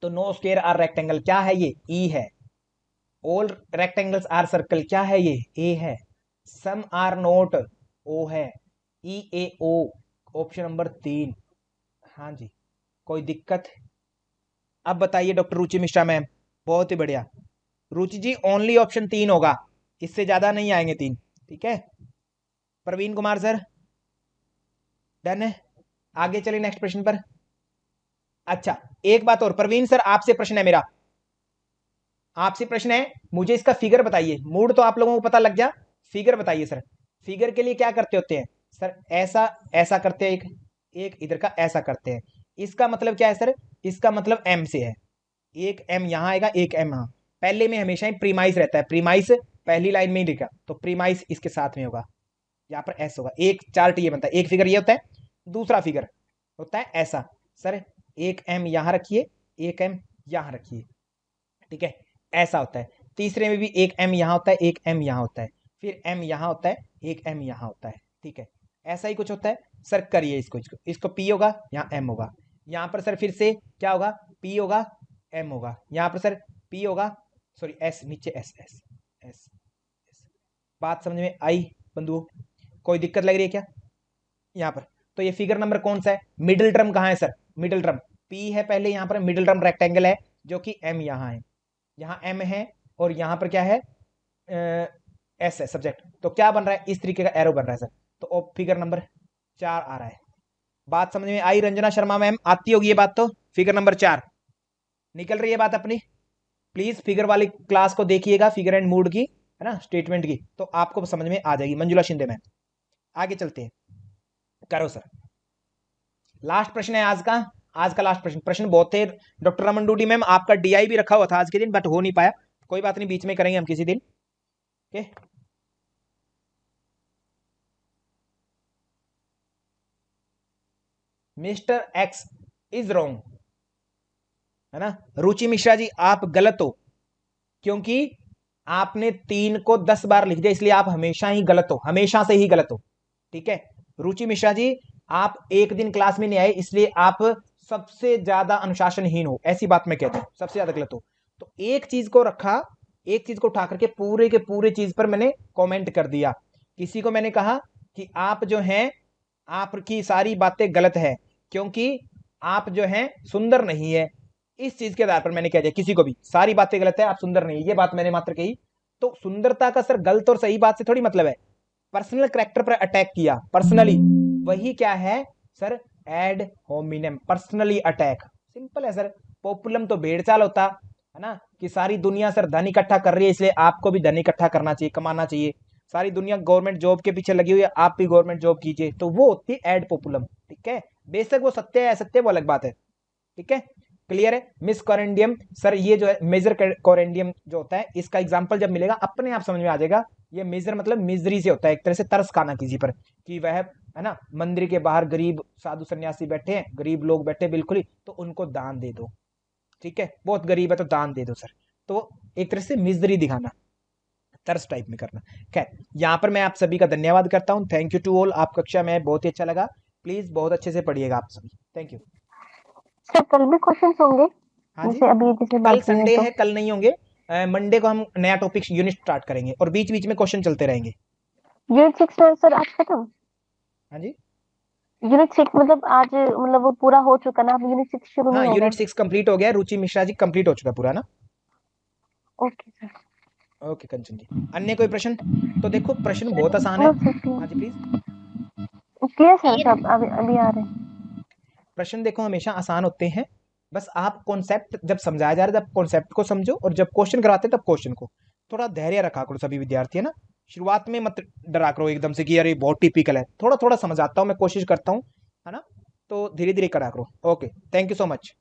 तो नो स्क्वेयर आर रेक्टेंगल, क्या है ये? ई है। ऑल रेक्टेंगल्स आर सर्कल, क्या है ये? ए है। सम आर नोट, ओ है। ई ए ओ, ऑप्शन नंबर 3। हाँ जी, कोई दिक्कत? अब बताइए डॉक्टर रुचि मिश्रा मैम, बहुत ही बढ़िया। रुचि जी ओनली ऑप्शन 3 होगा, इससे ज्यादा नहीं आएंगे 3, ठीक है। प्रवीण कुमार सर, डन है, आगे चलिए नेक्स्ट प्रश्न पर। अच्छा, एक बात और प्रवीण सर, आपसे प्रश्न है मेरा, आपसे प्रश्न है, मुझे इसका फिगर बताइए। मूड तो आप लोगों को पता लग गया, फिगर बताइए सर। फिगर के लिए क्या करते होते हैं सर? ऐसा ऐसा करते हैं, एक एक इधर का ऐसा करते हैं, इसका मतलब क्या है सर? इसका मतलब एम से है, एक एम यहां आएगा, एक एम यहां। पहले में हमेशा ही प्रीमाइस रहता है, प्रीमाइस पहली लाइन में ही लिखा, तो प्रीमाइस इसके साथ में होगा, यहाँ पर एस होगा। एक चार्ट ये बनता है, एक फिगर ये होता है, दूसरा फिगर होता है ऐसा सर, एक एम यहां रखिए, एक एम यहां रखिए, ठीक है, ऐसा होता है। तीसरे में भी एक एम यहां होता है, एक एम यहां होता है, फिर एम यहां होता है, एक एम यहां होता है, ठीक है। ऐसा ही कुछ होता है सर, करिए इसको पी होगा, यहाँ एम होगा, यहाँ पर सर फिर से क्या होगा, पी होगा, एम होगा, यहाँ पर सर पी होगा, सॉरी एस, नीचे एस एस एस एस। बात समझ में आई बंधुओं? कोई दिक्कत लग रही है क्या यहाँ पर? तो ये फिगर नंबर कौन सा है? मिडिल टर्म कहाँ है सर? मिडिल टर्म पी है पहले, यहाँ पर मिडिल टर्म रेक्टेंगल है, जो कि एम यहाँ है, यहाँ एम है और यहाँ पर क्या है, एस है सब्जेक्ट। तो क्या बन रहा है, इस तरीके का एरो बन रहा है सर। तो फिगर नंबर 4 आ रहा है। बात समझ में आई रंजना शर्मा मैम? आती होगी ये बात। तो फिगर नंबर 4 निकल रही है बात अपनी। प्लीज फिगर वाली क्लास को देखिएगा, फिगर एंड मूड की, है ना, स्टेटमेंट की, तो आपको समझ में आ जाएगी। मंजुला शिंदे मैम, आगे चलते हैं। करो सर, लास्ट प्रश्न है आज का। आज का लास्ट प्रश्न, प्रश्न बहुत थे। डॉक्टर रमन डूडी मैम, आपका डीआई भी रखा हुआ था आज के दिन, बट हो नहीं पाया। कोई बात नहीं, बीच में करेंगे हम किसी दिन। Okay, mister x is wrong, है ना। रुचि मिश्रा जी, आप गलत हो, क्योंकि आपने 3 को 10 बार लिख दिया, इसलिए आप हमेशा ही गलत हो, हमेशा से ही गलत हो। ठीक है, रुचि मिश्रा जी, आप एक दिन क्लास में नहीं आए, इसलिए आप सबसे ज्यादा अनुशासनहीन हो, ऐसी बात मैं कहता हूं, सबसे ज्यादा गलत हो। तो एक चीज को रखा, एक चीज को उठा करके पूरे के पूरे चीज पर मैंने कमेंट कर दिया। किसी को मैंने कहा कि आप जो हैं, आपकी सारी बातें गलत है, क्योंकि आप जो हैं सुंदर नहीं है। इस चीज के आधार पर मैंने कह दिया किसी को भी, सारी बातें गलत है, आप सुंदर नहीं, ये बात मैंने मात्र कही। तो सुंदरता का सर गलत और सही बात से थोड़ी मतलब है। पर्सनल कैरेक्टर पर अटैक किया, पर्सनली, वही क्या है sir, ad hominem, personally attack. Simple है सर। पॉपुलम तो भेड़ चाल होता है ना, कि सारी दुनिया सर धन इकट्ठा कर रही है, इसलिए आपको भी धन इकट्ठा करना चाहिए, कमाना चाहिए। सारी दुनिया गवर्नमेंट जॉब के पीछे लगी हुई है, आप भी गवर्नमेंट जॉब कीजिए, तो वो होती है एड पॉपुलम। ठीक है, बेशक वो सत्य है असत्य, वो अलग बात है। ठीक है, क्लियर है। मिस कॉरेंडियम सर, ये जो है मेजर कॉरेंडियम जो होता है, इसका एग्जांपल जब मिलेगा अपने आप समझ में आ जाएगा। ये मेजर मतलब मिजरी से होता है, एक तरह से तरस खाना किसी पर, कि वह, है ना, मंदिर के बाहर गरीब साधु सन्यासी बैठे हैं, गरीब लोग बैठे बिल्कुल ही, तो उनको दान दे दो। ठीक है, बहुत गरीब है तो दान दे दो सर। तो एक तरह से मिजरी दिखाना, तरस टाइप में करना। खैर, यहाँ पर मैं आप सभी का धन्यवाद करता हूँ। Thank you to all. आप कक्षा में बहुत ही अच्छा लगा। प्लीज बहुत अच्छे से पढ़िएगा आप सभी। Thank you. सर कल भी क्वेश्चंस होंगे? हाँ जी, जैसे अभी जैसे कल बात हुई है संडे तो है, कल नहीं होंगे। मंडे को हम नया टॉपिक यूनिट स्टार्ट करेंगे, और बीच बीच में क्वेश्चन चलते रहेंगे। यूनिट 6 में सर आज खत्म? हाँ जी, यूनिट 6 मतलब आज मतलब वो पूरा हो चुका ना, अब यूनिट 6 शुरू हाँ, नहीं यूनिट होगा? 6 कंप्लीट हो गया। रुचि मिश्रा जी कंप्लीट हो चुका पूरा ना। Okay sir. ओके कंचन जी, अन्य कोई प्रश्न? तो देखो प्रश्न बहुत आसान है। नो सर, हाँ जी प्लीज। क्लियर सर, सब अभी अभी आ रहे हैं। प्रश्न देखो हमेशा आसान होते हैं, बस आप कॉन्सेप्ट जब समझाया जा रहा है, जब कॉन्सेप्ट को समझो, और जब क्वेश्चन कराते हैं तब क्वेश्चन को थोड़ा धैर्य रखा करो सभी विद्यार्थी, है ना। शुरुआत में मत डरा करो एकदम से कि यार ये बहुत टिपिकल है, थोड़ा थोड़ा समझाता हूँ मैं, कोशिश करता हूँ, है ना। तो धीरे धीरे करा करो। Okay, thank you so much.